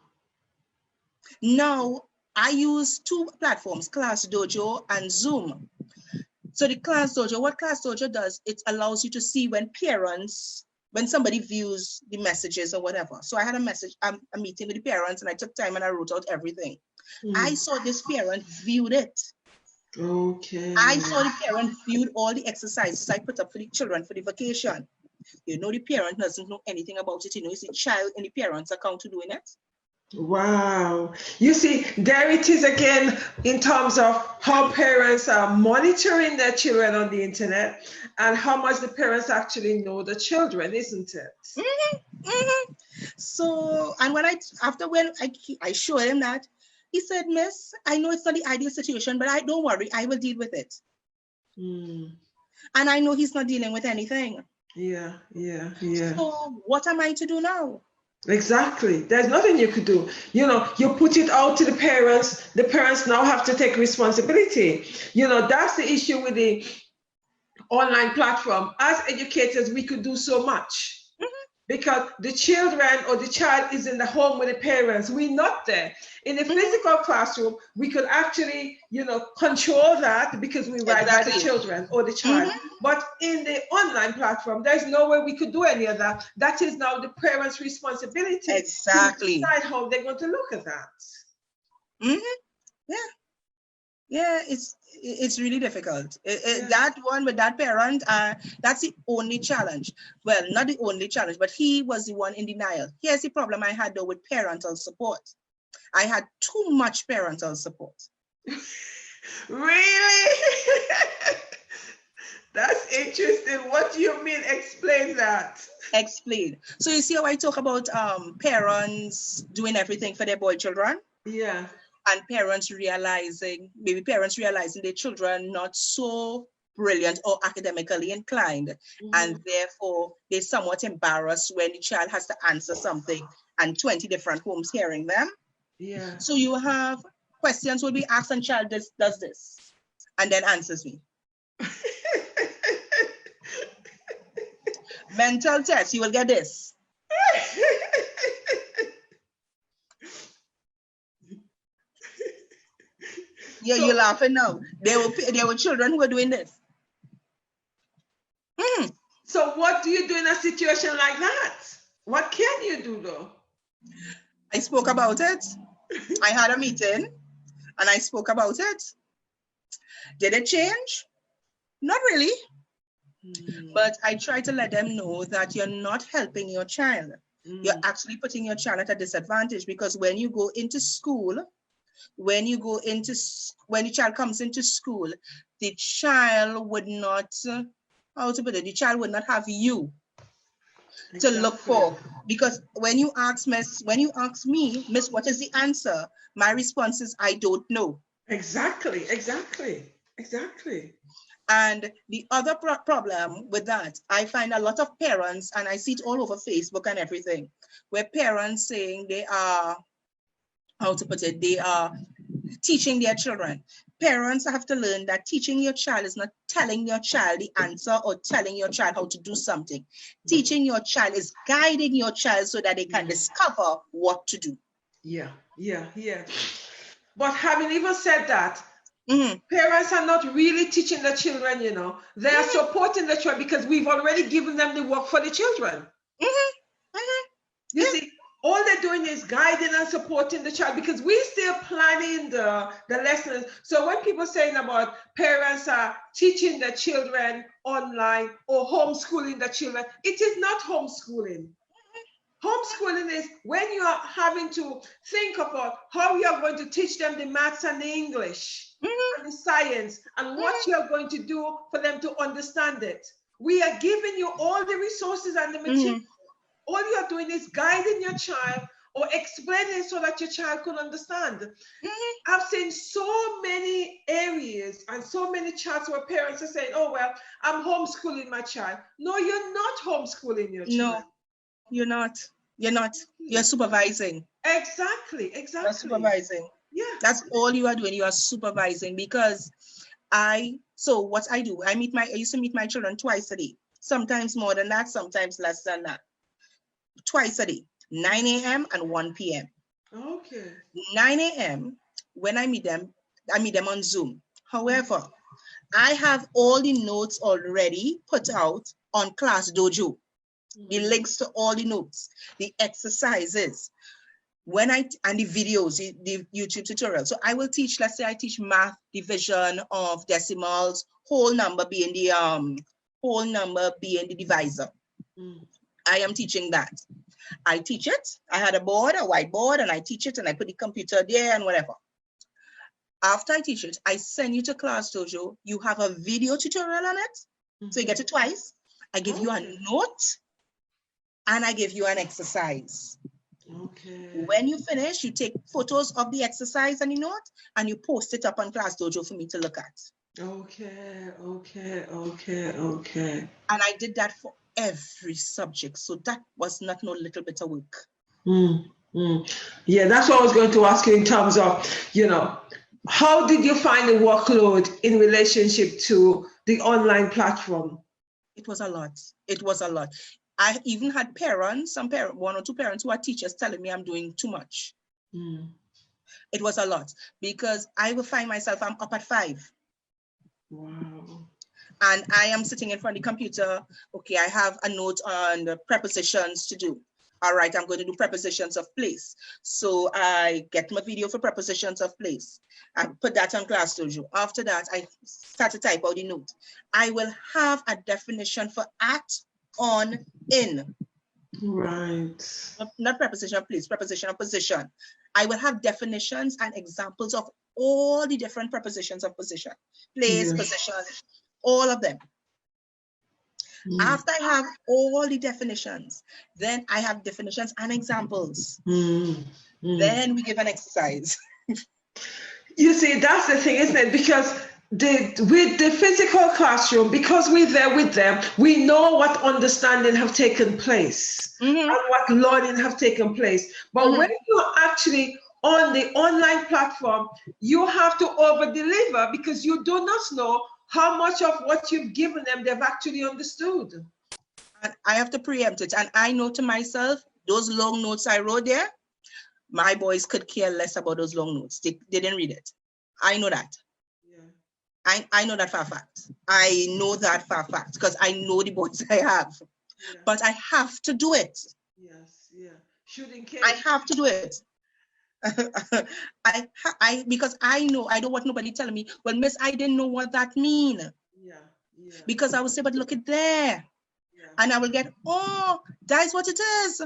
Now, I use two platforms, Class Dojo and Zoom. So the Class Dojo, what Class Dojo does, it allows you to see when somebody views the messages or whatever. So I had a meeting with the parents and I took time and I wrote out everything. I saw this parent viewed it. Okay. I saw the parent viewed all the exercises I put up for the children for the vacation. The parent doesn't know anything about it. It's the child in the parent's account doing it. Wow. You see, there it is again in terms of how parents are monitoring their children on the internet and how much the parents actually know the children, isn't it? Mhm, mhm. So, and when I showed him that, he said, Miss, I know it's not the ideal situation, but I don't worry, I will deal with it. Mm. And I know he's not dealing with anything. Yeah, yeah, yeah. So what am I to do now? Exactly. There's nothing you could do. You know, you put it out to the parents. The parents now have to take responsibility. You know, that's the issue with the online platform. As educators, we could do so much because the children or the child is in the home with the parents. We're not there. In the physical classroom, we could actually, you know, control that because we write by the children or the child. But in the online platform, there's no way we could do any of that. That is now the parents' responsibility. Exactly. To decide how they're going to look at that. Yeah. Yeah, it's really difficult. That one with that parent, that's the only challenge. Well, not the only challenge, but he was the one in denial. Here's the problem I had though with parental support. I had too much parental support. Really? That's interesting. What do you mean? Explain that. Explain. So you see how I talk about parents doing everything for their boy children? Yeah. And maybe parents realizing their children not so brilliant or academically inclined, and therefore they're somewhat embarrassed when the child has to answer something and 20 different homes hearing them. Yeah. So you have questions will be asked and child does this and then answers me. Mental test, you will get this. Yeah, so, you're laughing now. There were children who were doing this. So what do you do in a situation like that? What can you do though? I spoke about it. I had a meeting and I spoke about it. Did it change? Not really. But I try to let them know that you're not helping your child. You're actually putting your child at a disadvantage, because when you go into school, when the child comes into school, the child would not, the child would not have you to look for. Because when you ask me, Miss, what is the answer? My response is, I don't know. Exactly. And the other problem with that, I find a lot of parents, and I see it all over Facebook and everything, where parents saying they are, they are teaching their children. Parents have to learn that teaching your child is not telling your child the answer or telling your child how to do something. Teaching your child is guiding your child so that they can discover what to do. Yeah. But having even said that, parents are not really teaching the children, you know. They are supporting the children because we've already given them the work for the children. You see, all they're doing is guiding and supporting the child because we're still planning the lessons. So when people saying about parents are teaching the children online or homeschooling the children, it is not homeschooling. Homeschooling is when you are having to think about how you are going to teach them the maths and the English and the science and what you're going to do for them to understand it. We are giving you all the resources and the material. All you're doing is guiding your child or explaining so that your child can understand. I've seen so many areas and so many chats where parents are saying, oh, well, I'm homeschooling my child. No, you're not homeschooling your child. No, you're not. You're supervising. Exactly. You're supervising. Yeah. That's all you are doing. You are supervising, because so what I do, I used to meet my children twice a day, sometimes more than that, sometimes less than that. Twice a day, 9 a.m. and 1 p.m. Okay. 9 a.m. when I meet them on Zoom. However, I have all the notes already put out on Class Dojo. The links to all the notes, the exercises, and the videos, the YouTube tutorials. So I will teach, let's say I teach math, division of decimals, whole number being the divisor. I am teaching that. I teach it. I had a whiteboard, and I teach it, and I put the computer there and whatever. After I teach it, I send you to Class Dojo. You have a video tutorial on it. So you get it twice. I give you a note, and I give you an exercise. Okay. When you finish, you take photos of the exercise and the note, and you post it up on Class Dojo for me to look at. Okay, okay, okay, okay. And I did that for every subject. So that was not no little bit of work. Yeah, that's what I was going to ask you in terms of, you know, how did you find the workload in relationship to the online platform? It was a lot. It was a lot. I even had parents, one or two parents who are teachers telling me I'm doing too much. It was a lot because I will find myself, I'm up at 5. Wow. And I am sitting in front of the computer. Okay, I have a note on the prepositions to do. All right, I'm going to do prepositions of place. So I get my video for prepositions of place. I put that on Class Dojo. After that, I start to type out the note. I will have a definition for at, on, in. Right. Not preposition of place, preposition of position. I will have definitions and examples of all the different prepositions of position. Place, position, all of them. After I have all the definitions, then I have definitions and examples. Then we give an exercise. You see, that's the thing, isn't it? Because with the physical classroom, because we're there with them, we know what understanding have taken place and what learning have taken place. But when you're actually on the online platform, you have to over-deliver because you do not know how much of what you've given them they've actually understood. And I have to preempt it. And I know to myself, those long notes I wrote there, my boys could care less about those long notes. They didn't read it. I know that. Yeah. I know that for a fact. I know that for a fact because I know the boys I have. Yeah. But I have to do it. Yes, yeah. Shouldn't care. I have to do it. Because I know, I don't want nobody telling me, well, miss, I didn't know what that mean. Yeah. Because I will say, but look at there. Yeah. And I will get, oh, that's what it is.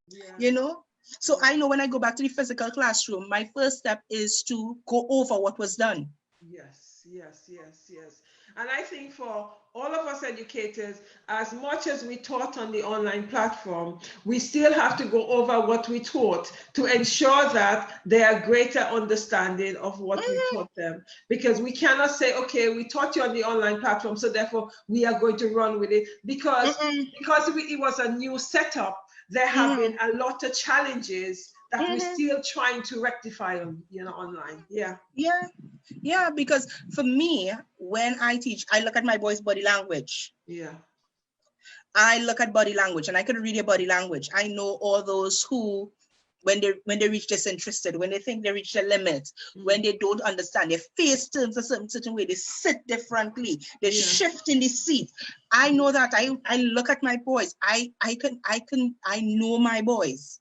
Yeah. You know? So I know when I go back to the physical classroom, my first step is to go over what was done. Yes, yes, yes, yes. And I think for all of us educators, as much as we taught on the online platform, we still have to go over what we taught to ensure that they are greater understanding of what we taught them. Because we cannot say, okay, we taught you on the online platform, so therefore we are going to run with it. Because it was a new setup, there have been a lot of challenges that we're still trying to rectify on, you know, online. Yeah. Yeah. Yeah, because for me, when I teach, I look at my boys' body language. Yeah. I look at body language and I can read your body language. I know all those who, when they reach disinterested, when they think they reach their limit, when they don't understand, their face turns a certain way, they sit differently, they shift in the seat. I know that. I look at my boys. I know my boys.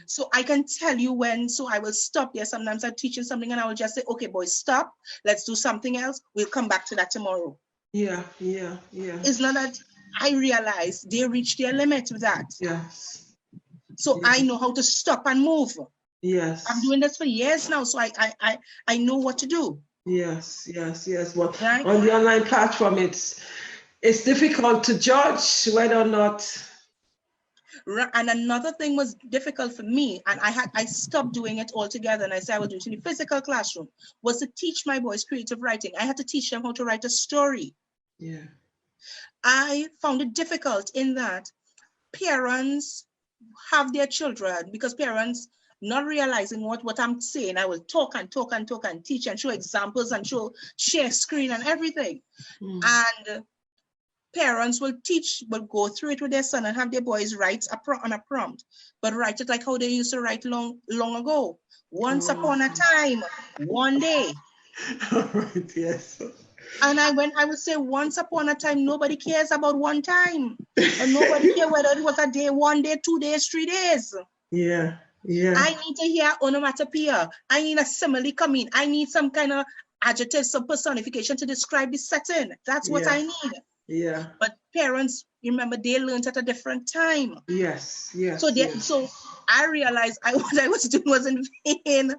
So I can tell you when, so I will stop there. Sometimes I'm teaching something and I will just say, okay, boys, stop. Let's do something else. We'll come back to that tomorrow. Yeah, yeah, yeah. It's not that I realize they reach their limit with that. Yes. So I know how to stop and move. Yes. I'm doing this for years now, so I know what to do. Yes, yes, yes. Well, right? On the online platform, it's difficult to judge whether or not. And another thing was difficult for me, and I stopped doing it altogether, and I said I will do it in the physical classroom, was to teach my boys creative writing. I had to teach them how to write a story. Yeah. I found it difficult in that parents have their children, because parents not realizing what I'm saying, I will talk and talk and talk and teach and show examples and share screen and everything. And parents will go through it with their son and have their boys write on a prompt, but write it like how they used to write long ago. Once upon a time, one day. All right, yes. And I would say once upon a time, nobody cares about one time. And nobody cares whether it was a day, 1 day, 2 days, 3 days. Yeah, yeah. I need to hear onomatopoeia. I need a simile come in. I need some kind of adjective, some personification to describe the setting. That's what I need. Yeah. But parents, remember, they learned at a different time. Yes. Yes. So Yes. so I realized what I was doing was in vain,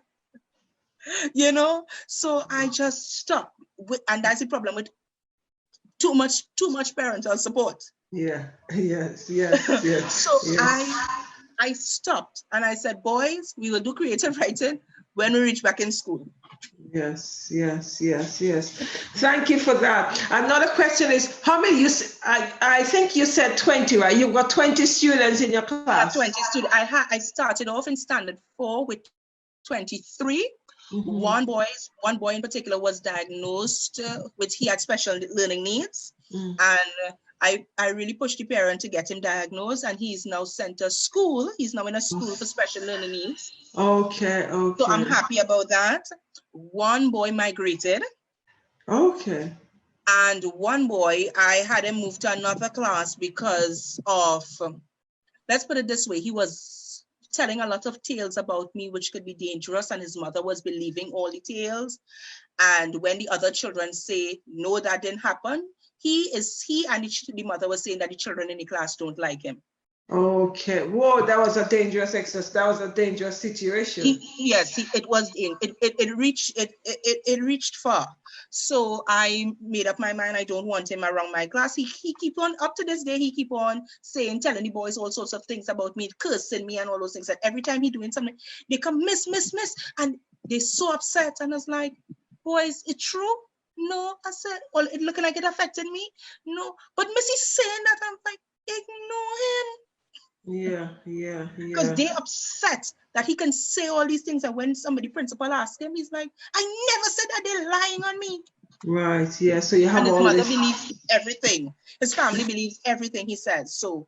you know. So I just stopped. And that's the problem with too much parental support. Yeah. Yes. Yes. Yes. So Yes. I stopped and I said, boys, we will do creative writing when we reach back in school. Yes, yes, yes, yes. Thank you for that. Another question is, how many I think you said 20, right? You've got 20 students in your class. I have 20 students. I started off in standard 4 with 23. Mm-hmm. One boy in particular was diagnosed with, he had special learning needs. And I really pushed the parent to get him diagnosed, and he's now sent to school. He's now in a school for special learning needs. Okay, okay. So I'm happy about that. One boy migrated. Okay. And one boy, I had him move to another class because of, let's put it this way, he was telling a lot of tales about me, which could be dangerous, and his mother was believing all the tales. And when the other children say, no, that didn't happen, he and the mother was saying that the children in the class don't like him. Okay. Whoa, that was a dangerous exercise. That was a dangerous situation. It reached far. So I made up my mind, I don't want him around my class. He keep on, up to this day, he keep on telling the boys all sorts of things about me, cursing me and all those things. And every time he doing something, they come, miss, and they're so upset. And I was like, boys, it's true? No. I said, well, it looking like it affected me. No, but Missy's saying that. I'm like, ignore him. Yeah. Because they're upset that he can say all these things, and when somebody principal asks him, he's like, I never said that, they're lying on me. Right, yeah. So you have and his all mother this. believes everything. His family believes everything he says. So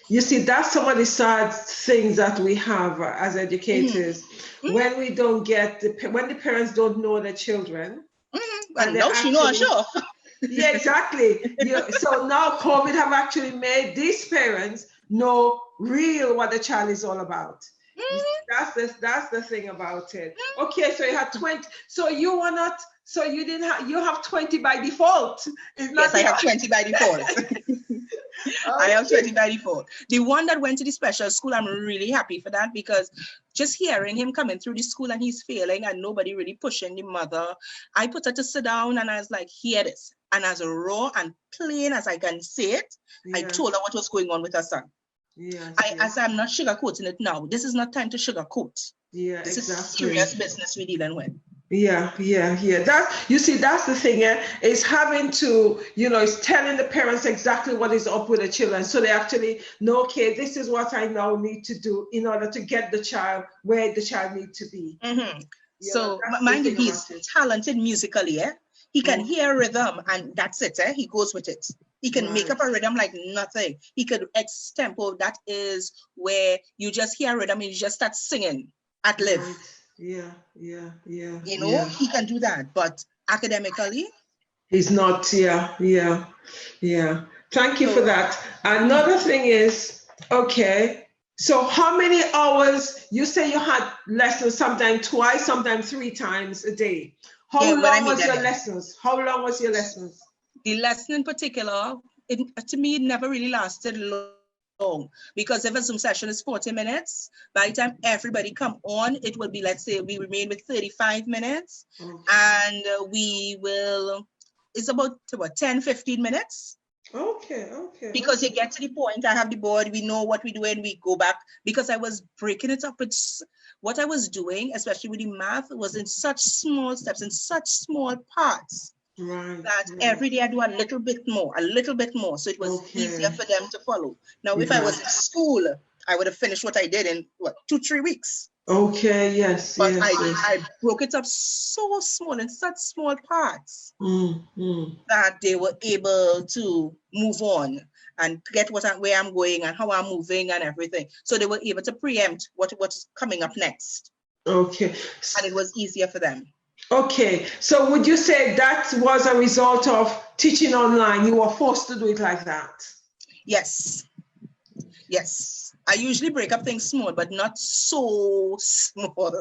you see, that's some of the sad things that we have as educators. When we don't get when the parents don't know their children. And now she knows, sure. Yeah, exactly. So now COVID have actually made these parents know real what the child is all about. That's the thing about it. Okay, so you had 20. So you were not. So you didn't have. You have 20 by default. Yes, I have 20 by default. I have 20 by default. The one that went to the special school, I'm really happy for that, because just hearing him coming through the school and he's failing and nobody really pushing the mother, I put her to sit down and I was like, hear this. And as raw and plain as I can say it, I told her what was going on with her son. As I'm not sugarcoating it now. This is not time to sugarcoat. This is serious business we're dealing with. Yeah. You see, that's the thing, is having to, is telling the parents exactly what is up with the children, so they actually know, okay, this is what I now need to do in order to get the child where the child needs to be. So mind you, he's talented musically, He can hear rhythm and that's it, He goes with it. He can make up a rhythm like nothing. He could extempo. That is where you just hear rhythm and you just start singing ad lib. Yeah. He can do that, but academically, he's not. Yeah. Thank you for that. Another thing is, okay, so how many hours? You say you had lessons sometimes twice, sometimes 3 times a day. How long was your lessons? How long was your lessons? The lesson in particular, to me, it never really lasted long, because if a Zoom session is 40 minutes, by the time everybody come on, it will be, let's say, we remain with 35 minutes, and it's about 10-15 minutes. Okay. Because you get to the point, I have the board, we know what we do, and we go back, because I was breaking it up. It's what I was doing, especially with the math, was in such small steps, in such small parts. That every day I do a little bit more. So it was easier for them to follow. Now, if I was in school, I would have finished what I did in 2-3 weeks. Okay, yes. But I broke it up so small, in such small parts, that they were able to move on and get where I'm going and how I'm moving and everything. So they were able to preempt what's coming up next. Okay. And it was easier for them. Okay, so would you say that was a result of teaching online? You were forced to do it like that? Yes. I usually break up things small, but not so small,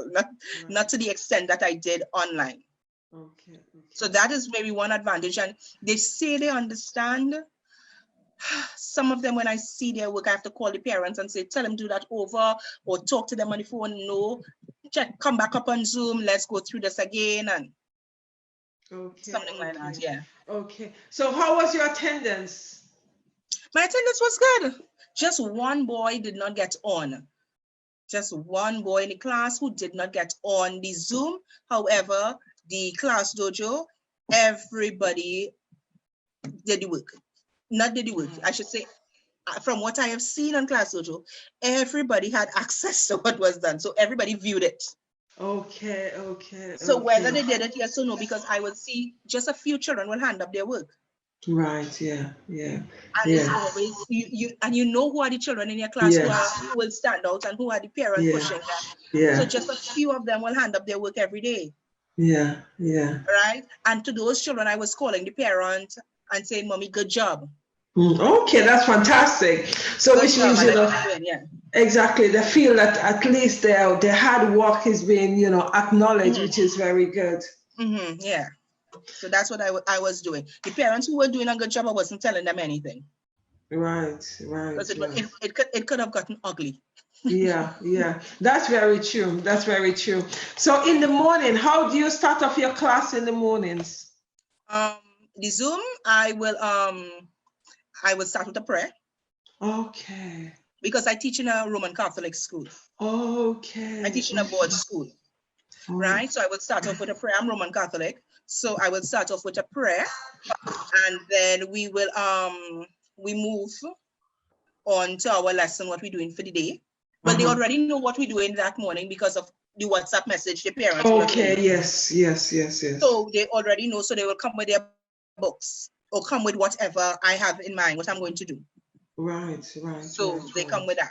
not to the extent that I did online. Okay. So that is maybe one advantage. And they say they understand. Some of them, when I see their work, I have to call the parents and say, tell them do that over, or talk to them on the phone. No, check, come back up on Zoom. Let's go through this again, and something like that. Yeah. Okay. So how was your attendance? My attendance was good. Just one boy did not get on. Just one boy in the class who did not get on the Zoom. However, the class dojo, everybody did the work. Not did the work, I should say. From what I have seen on Class Dojo, everybody had access to what was done. So everybody viewed it. Okay. So whether they did it, yes or no, because I will see just a few children will hand up their work. Right, yeah. And it's always, you know who are the children in your class who will stand out and who are the parents pushing them. So just a few of them will hand up their work every day. Yeah. Right? And to those children, I was calling the parent and saying, Mommy, good job. Okay, that's fantastic. So which means, exactly, they feel that at least their hard work is being, acknowledged, which is very good. Yeah. So that's what I was doing. The parents who were doing a good job, I wasn't telling them anything. Right. Because it could have gotten ugly. Yeah. That's very true. So in the morning, how do you start off your class in the mornings? The Zoom, I will start with a prayer. Okay. Because I teach in a Roman Catholic school. Okay. I teach in a board school. Right? So I will start off with a prayer. I'm Roman Catholic. So I will start off with a prayer. And then we will we move on to our lesson, what we're doing for the day. But they already know what we're doing that morning because of the WhatsApp message the parents will Okay, yes. So they already know, so they will come with their books or come with whatever I have in mind, what I'm going to do. Right. So they come with that.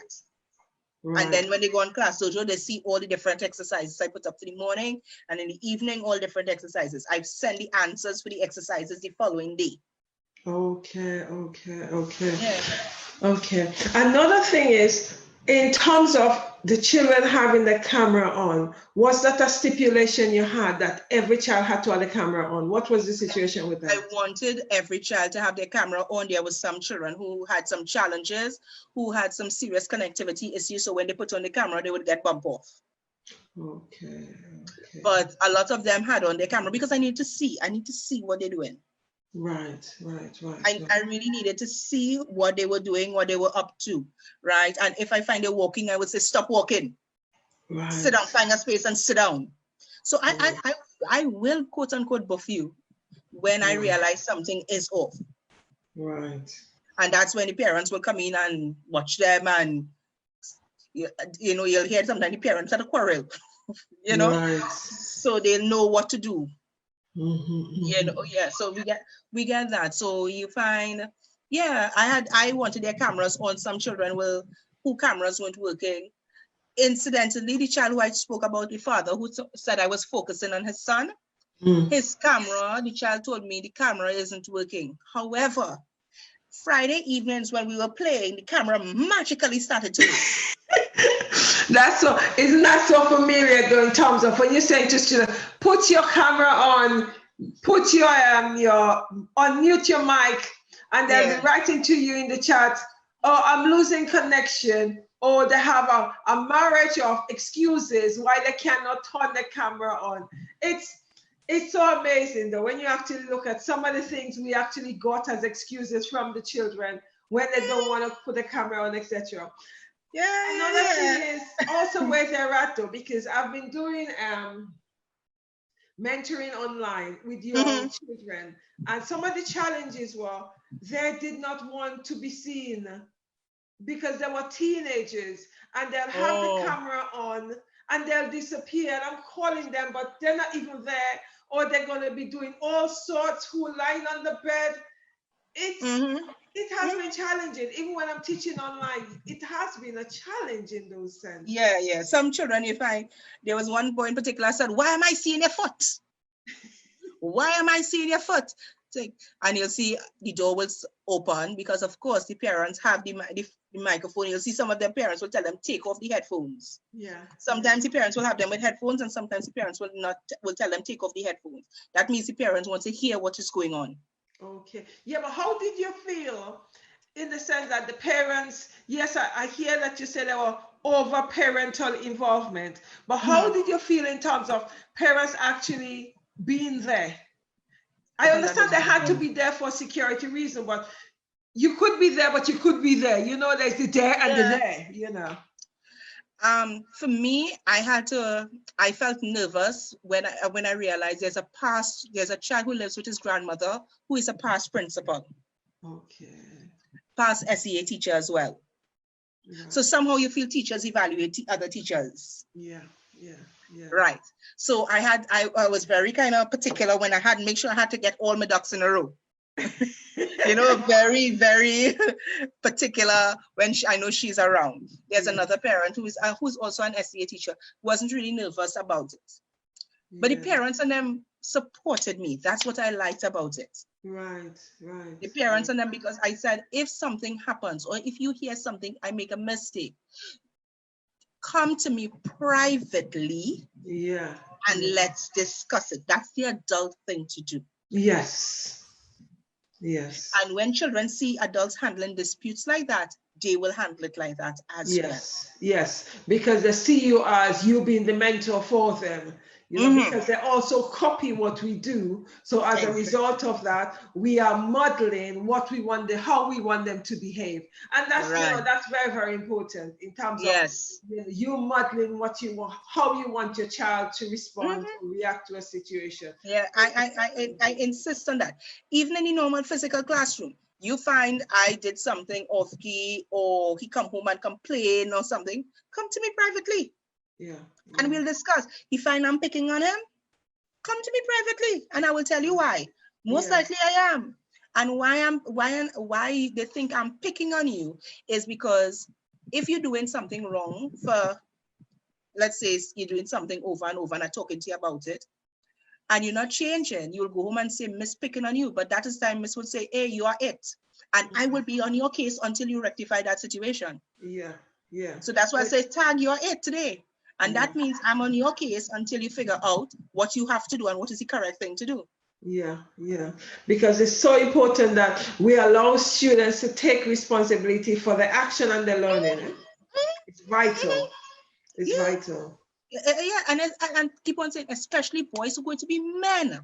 Right. And then when they go on Class Dojo, they see all the different exercises I put up for the morning, and in the evening, all different exercises. I've sent the answers for the exercises the following day. Okay. Yeah. Okay. Another thing is, in terms of the children having the camera on, was that a stipulation you had that every child had to have the camera on? What was the situation with that? I wanted every child to have their camera on. There was some children who had some challenges, who had some serious connectivity issues. So when they put on the camera, they would get bumped off. Okay. But a lot of them had on their camera because I need to see what they're doing. Right. I really needed to see what they were doing, what they were up to, right? And if I find they're walking, I would say, stop walking. Right. Sit down, find a space and sit down. So I will quote unquote buff you when I realize something is off. Right. And that's when the parents will come in and watch them, and you'll hear sometimes the parents at a quarrel, Right. So they'll know what to do. So we get that. So you find, I wanted their cameras on. Some children who cameras weren't working. Incidentally, the child who I spoke about, the father who said I was focusing on his son, his camera, the child told me the camera isn't working. However, Friday evenings when we were playing, the camera magically started to work. Isn't that so familiar though, in terms of when you're saying to students, put your camera on, put your unmute your mic, and they'll be writing to you in the chat, oh, I'm losing connection, or they have a marriage of excuses why they cannot turn the camera on. It's so amazing though, when you actually look at some of the things we actually got as excuses from the children when they don't want to put the camera on, etc. Another thing is also where they're at though, because I've been doing mentoring online with your children, and some of the challenges were they did not want to be seen because they were teenagers, and they'll have the camera on and they'll disappear, and I'm calling them but they're not even there, or they're going to be doing all sorts, who are lying on the bed. It has been challenging. Even when I'm teaching online, it has been a challenge in those sense. Yeah. Some children, you find, there was one boy in particular said, why am I seeing your foot? Why am I seeing your foot? And you'll see the door will open because, of course, the parents have the the microphone. You'll see some of their parents will tell them, take off the headphones. Yeah. Sometimes the parents will have them with headphones, and sometimes the parents will tell them, take off the headphones. That means the parents want to hear what is going on. Okay. Yeah, but how did you feel in the sense that the parents, yes, I hear that you said there were over parental involvement, but how did you feel in terms of parents actually being there? I understand they had to be there for security reasons, but you could be there, but you could be there. You know, there's the there and the there, you know. For me, I felt nervous when I realized there's a child who lives with his grandmother who is a past principal. Okay. Past SEA teacher as well. Yeah. So somehow you feel teachers evaluate other teachers. Yeah. Right. So I was very kind of particular when I had to make sure I had to get all my ducks in a row. You know, very, very particular when I know she's around. There's another parent who's also an SEA teacher, wasn't really nervous about it. But the parents and them supported me. That's what I liked about it. Right. The parents and them, because I said, if something happens or if you hear something, I make a mistake, come to me privately. Yeah. And let's discuss it. That's the adult thing to do. Yes. And when children see adults handling disputes like that, they will handle it like that as well. Yes, because they see you as you being the mentor for them, you know, because they also copy what we do. So as a result of that, we are modeling what we want, how we want them to behave. And that's, you know, that's very, very important in terms of you modeling what you want, how you want your child to respond or react to a situation. Yeah, I insist on that. Even in the normal physical classroom, you find I did something off key or he come home and complain or something, come to me privately. Yeah. And we'll discuss. He find I'm picking on him, come to me privately and I will tell you why. Most likely I am. And why they think I'm picking on you is because if you're doing something wrong for, let's say you're doing something over and over and I'm talking to you about it, and you're not changing, you'll go home and say, Miss picking on you. But that is time Miss would say, hey, you are it. And I will be on your case until you rectify that situation. Yeah. So that's why I say, tag, you are it today. And that means I'm on your case until you figure out what you have to do and what is the correct thing to do. Yeah. Because it's so important that we allow students to take responsibility for the action and the learning. It's vital. It's vital. Yeah, and keep on saying, especially boys who are going to be men.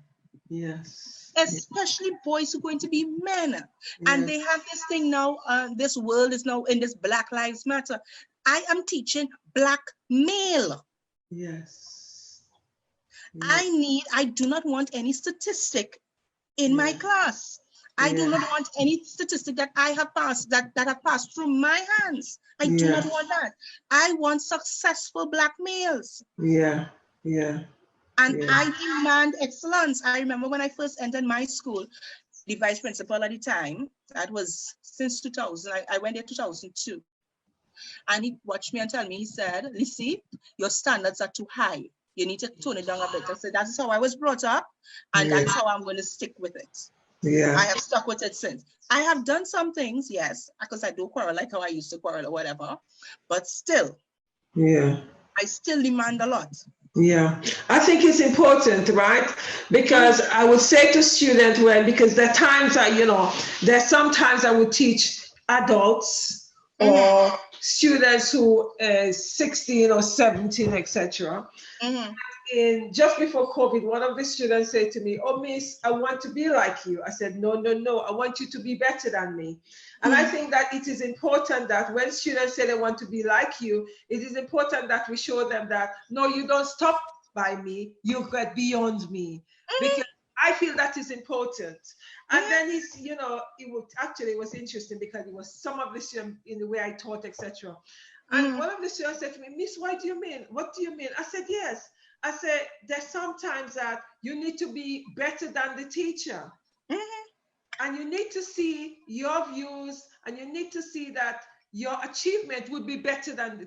Yes. Especially boys who are going to be men. And they have this thing now, this world is now in this Black Lives Matter. I am teaching Black male. Yes. I do not want any statistic in my class. I do not want any statistic that I have passed, that have passed through my hands. I do not want that. I want successful Black males. Yeah. And I demand excellence. I remember when I first entered my school, the vice principal at the time, that was since 2000, I went there 2002. And he watched me and told me, he said, Lissy, your standards are too high. You need to tone it down a bit. I said, that's how I was brought up, and that's how I'm going to stick with it. Yeah. I have stuck with it since. I have done some things, yes, because I do quarrel like how I used to quarrel or whatever, but still, I still demand a lot. Yeah, I think it's important, right? Because I would say to students, because there are times there's sometimes I would teach adults or students who are 16 or 17, etc. And just before COVID, one of the students said to me, oh, Miss, I want to be like you. I said, no, I want you to be better than me. And I think that it is important that when students say they want to be like you, it is important that we show them that, no, you don't stop by me, you get beyond me. Because I feel that is important. And then it was interesting because it was some of the students in the way I taught, etc. And one of the students said to me, Miss, what do you mean? What do you mean? I said, yes. I said, there's sometimes that you need to be better than the teacher. And you need to see your views, and you need to see that your achievement could be better than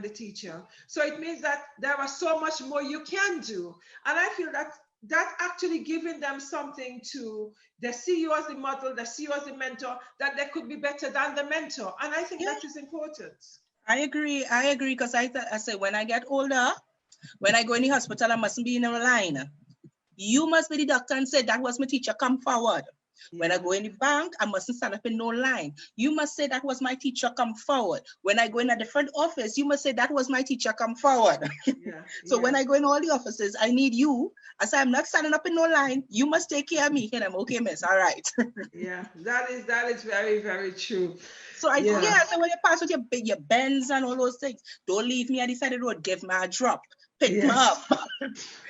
the teacher. So it means that there are so much more you can do. And I feel that that actually giving them something to, they see you as the model, they see you as the mentor, that they could be better than the mentor. And I think that is important. I agree, because I say when I get older, when I go in the hospital, I mustn't be in a line. You must be the doctor and say, that was my teacher, come forward. When I go in the bank, I mustn't stand up in no line. You must say, that was my teacher, come forward. When I go in a different office, you must say, that was my teacher, come forward. So when I go in all the offices, I need you. I say, I'm not standing up in no line. You must take care of me. And I'm okay, miss. All right. Yeah, that is very, very true. So so when you pass with your Benz and all those things, don't leave me at the side of the road. Give me a drop. Pick me up.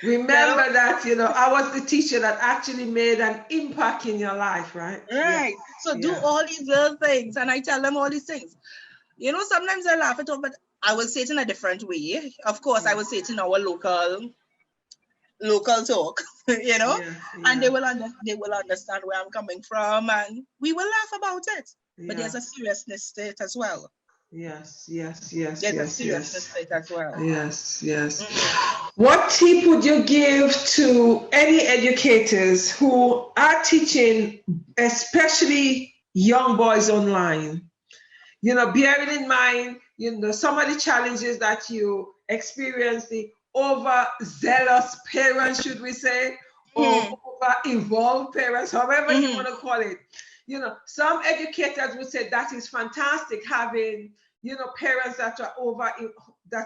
Remember that, I was the teacher that actually made an impact in your life, right? Right. So do all these little things. And I tell them all these things. Sometimes I laugh at it, but I will say it in a different way. Of course, I will say it in our local talk, and they will understand where I'm coming from, and we will laugh about it. But there's a seriousness to it as well. Yes. There's a seriousness to it as well. Yes. What tip would you give to any educators who are teaching, especially young boys online? Bearing in mind, some of the challenges that you experience, the overzealous parents, should we say, or over-involved parents, however you want to call it. Some educators would say that is fantastic, having, parents that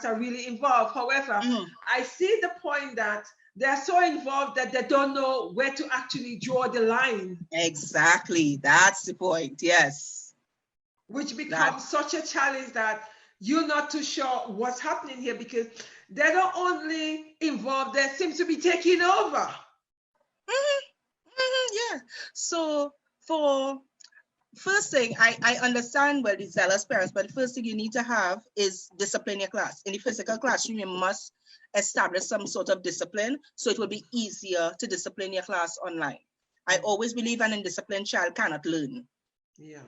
are really involved. However, I see the point that they're so involved that they don't know where to actually draw the line. Exactly. That's the point. Yes. Which becomes such a challenge that you're not too sure what's happening here, because they're not only involved, they seem to be taking over. Yeah. So for first thing, I understand the zealous parents, but the first thing you need to have is discipline your class. In the physical classroom, you must establish some sort of discipline, so it will be easier to discipline your class online. I always believe an indisciplined child cannot learn. Yeah.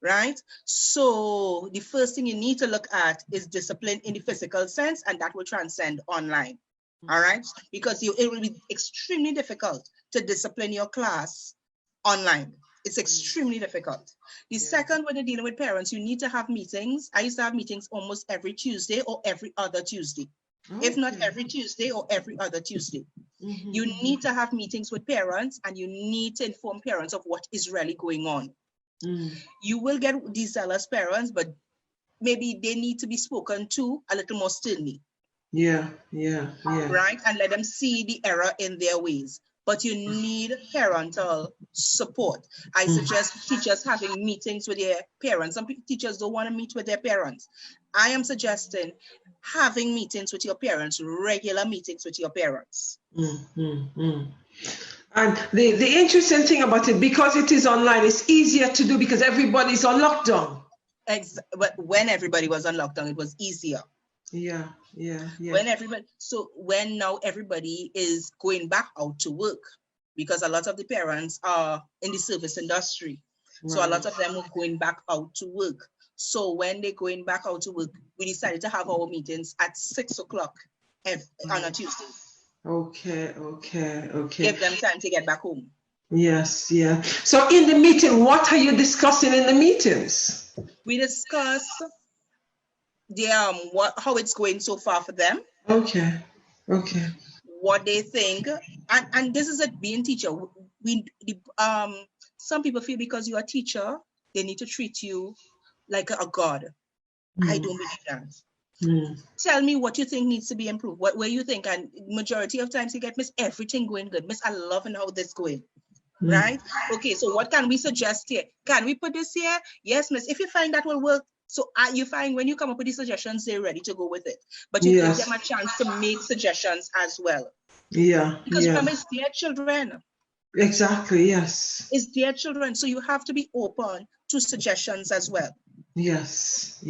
Right? So the first thing you need to look at is discipline in the physical sense, and that will transcend online. All right? Because it will be extremely difficult to discipline your class online. It's extremely difficult. The second, when you're dealing with parents, you need to have meetings. I used to have meetings almost every Tuesday or every other Tuesday. If not every Tuesday or every other Tuesday. You need to have meetings with parents, and you need to inform parents of what is really going on. You will get these zealous parents, but maybe they need to be spoken to a little more sternly. Yeah. Right? And let them see the error in their ways. But you need parental support. I suggest teachers having meetings with their parents. Some teachers don't want to meet with their parents. I am suggesting having meetings with your parents, regular meetings with your parents. And the interesting thing about it, because it is online, it's easier to do because everybody's on lockdown. But when everybody was on lockdown, it was easier. Yeah. When now everybody is going back out to work, because a lot of the parents are in the service industry. Right. So a lot of them are going back out to work. So when they're going back out to work, we decided to have our meetings at 6 o'clock on a Tuesday. Okay. Give them time to get back home. Yes. So in the meeting, what are you discussing in the meetings? We discuss how it's going so far for them. Okay. What they think, and this is it, being teacher. Some people feel because you're a teacher, they need to treat you like a god. I don't believe that. Tell me what you think needs to be improved. Where you think, and majority of times you get, Miss, everything going good. Miss, I loving how this going. Right? Okay, so what can we suggest here? Can we put this here? Yes, Miss. If you find that will work, so you find when you come up with these suggestions, they're ready to go with it. But you give them a chance to make suggestions as well. Yeah. Because remember, it's their children. Exactly, yes. It's their children. So you have to be open to suggestions as well. Yes.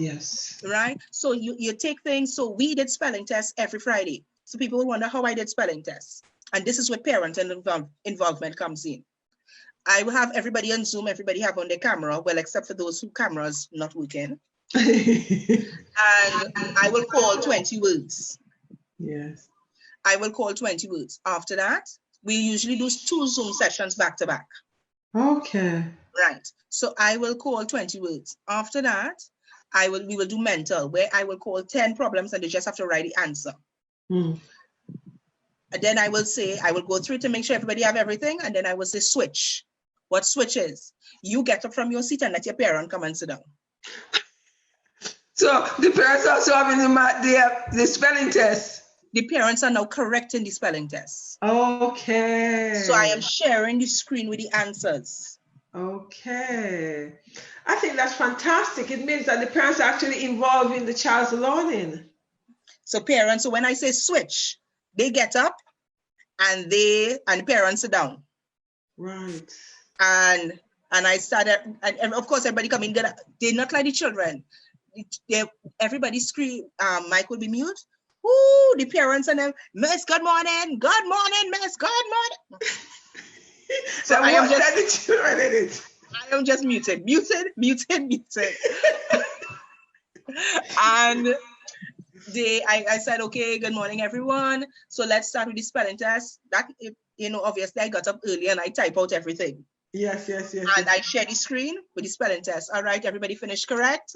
Right? So you take things. So we did spelling tests every Friday. So people will wonder how I did spelling tests. And this is where parent involvement comes in. I will have everybody on Zoom, everybody have on their camera, well, except for those whose cameras not working. And I will call 20 words. Yes. I will call 20 words. After that, We usually do 2 Zoom sessions back to back. Okay. Right. So I will call 20 words. After that, we will do mental, where I will call 10 problems and they just have to write the answer. Mm. And then I will go through to make sure everybody have everything. And then I will say switch. What switch is? You get up from your seat and let your parent come and sit down. So the parents also having the spelling test. The parents are now correcting the spelling test. Okay. So I am sharing the screen with the answers. Okay. I think that's fantastic. It means that the parents are actually involved in the child's learning. So parents, so when I say switch, they get up and the parents sit down. Right. And I started, and of course everybody come in, they're not like the children. Everybody scream, mic will be mute. Woo, the parents and them, Miss, good morning, Miss, good morning. So I am just muted. And I said, okay, good morning, everyone. So let's start with the spelling test. That, obviously I got up early and I type out everything. Yes. And I share the screen with the spelling test. All right, everybody finished correct?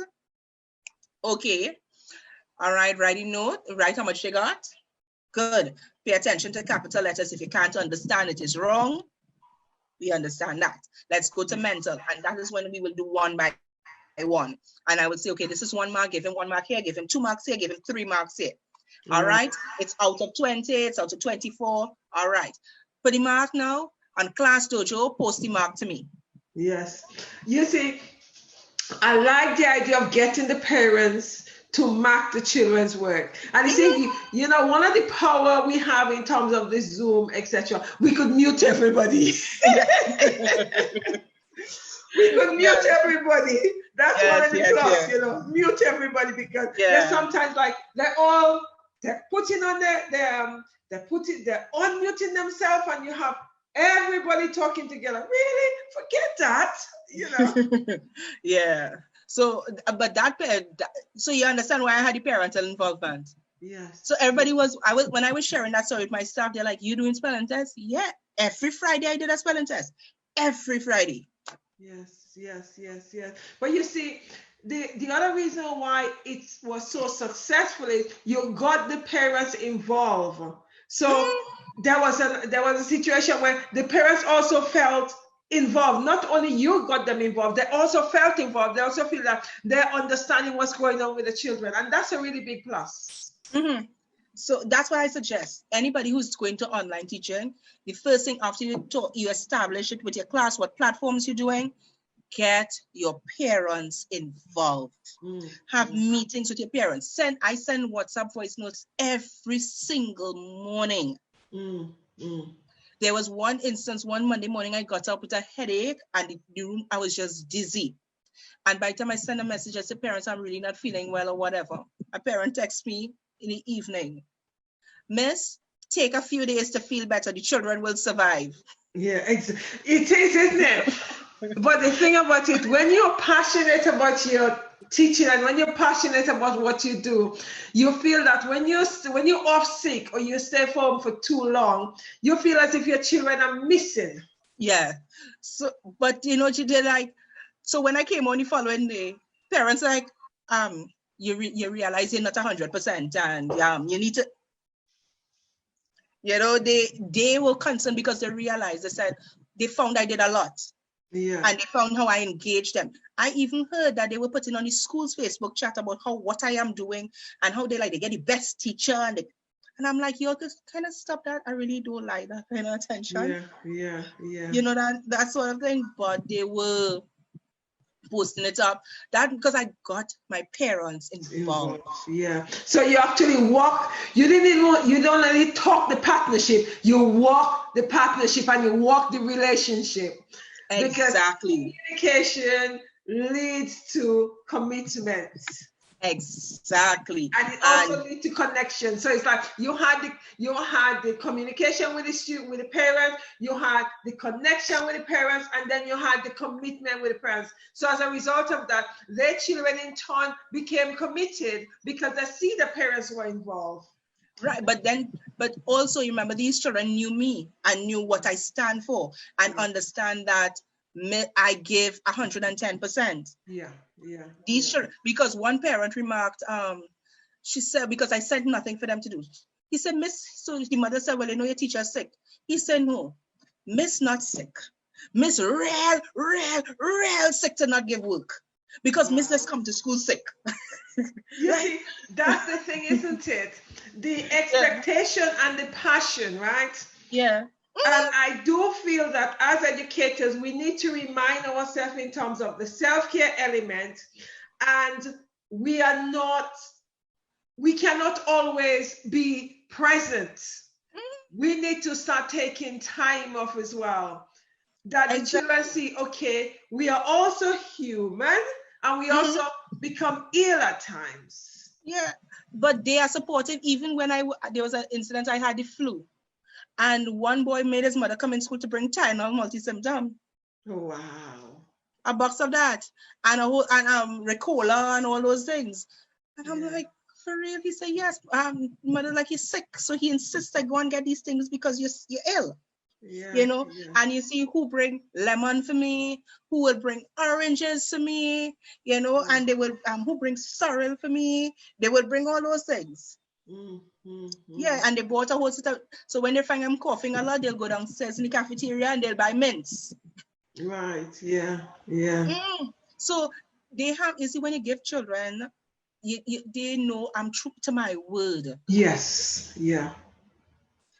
Okay. All right, writing note, write how much they got. Good. Pay attention to capital letters. If you can't understand, it is wrong. We understand that. Let's go to mental. And that is when we will do 1 by 1. And I will say, okay, this is 1 mark, give him 1 mark here, give him 2 marks here, give him 3 marks here. All right. It's out of 20, it's out of 24. All right. Put the mark now on Class Dojo, post the mark to me. Yes. You see, I like the idea of getting the parents to mark the children's work. And you see, one of the power we have in terms of this Zoom, etc., we could mute everybody. We could mute everybody. That's one of the plus, mute everybody, because they're sometimes like they're putting on they're unmuting themselves, and you have everybody talking together. Really? Forget that, Yeah. So, but so you understand why I had the parental involvement. Yes. So everybody when I was sharing that story with my staff, they're like, you doing spelling tests? Yeah. Every Friday I did a spelling test. Every Friday. Yes. But you see, the other reason why it was so successful is you got the parents involved. So there was a situation where the parents also felt involved. Not only you got them involved, they also felt involved. They also feel that they're understanding what's going on with the children, and that's a really big plus. Mm-hmm. So that's why I suggest anybody who's going to online teaching, the first thing after you establish it with your class, what platforms you're doing, get your parents involved. Have meetings with your parents. I send WhatsApp voice notes every single morning. There was one instance, one Monday morning, I got up with a headache and the room, I was just dizzy. And by the time I send a message, I said, parents, I'm really not feeling well or whatever. A parent texts me in the evening, Miss, take a few days to feel better. The children will survive. Yeah, it is, isn't it? But the thing about it, when you're passionate about your teaching and when you're passionate about what you do, you feel that when you're off sick or you stay home for too long, you feel as if your children are missing. Yeah. So, but you know, she did like, so when I came on the following day, parents like, you realize you're not 100%, and you need to, they were concerned because they realized, they found I did a lot. Yeah. And they found how I engaged them. I even heard that they were putting on the school's Facebook chat about what I am doing and how they get the best teacher. And I'm like, you just kind of stop that. I really don't like that kind of attention. Yeah. That sort of thing. But they were posting it up. That because I got my parents involved. Yeah. So you actually you don't only talk the partnership, you walk the partnership and you walk the relationship. Exactly. Because communication leads to commitment. Exactly. And it also leads to connection. So it's like you had the communication with the parents, you had the connection with the parents, and then you had the commitment with the parents. So as a result of that, their children in turn became committed because they see the parents were involved. Right, but also remember, these children knew me and knew what I stand for and understand that I give 110%. Yeah, yeah. These children, because one parent remarked, she said, because I said nothing for them to do. He said, Miss, so the mother said, well, you know your teacher's sick. He said, no, Miss not sick. Miss real sick to not give work. Because Miss let's come to school sick. You see, that's the thing, isn't it? The expectation and the passion, right? Yeah. And I do feel that as educators, we need to remind ourselves in terms of the self-care element, and we cannot always be present. We need to start taking time off as well. That the children see, okay, we are also human, and we also become ill at times. Yeah, but they are supportive. Even when there was an incident, I had the flu, and one boy made his mother come in school to bring Tylenol multi-symptom. Oh, wow. A box of that, and Ricola and all those things. And I'm like, for real? He said, yes. Mother, like, he's sick, so he insists I go and get these things because you're ill. Yeah, you know, and you see who bring lemon for me, who will bring oranges for me, you know, and they will, who bring sorrel for me, they will bring all those things. Yeah, and they bought a whole set of, so when they find I'm coughing a lot, they'll go downstairs in the cafeteria and they'll buy mints. Right, yeah, yeah. So they have, you see, when you give children, they know I'm true to my word. Yes, yeah.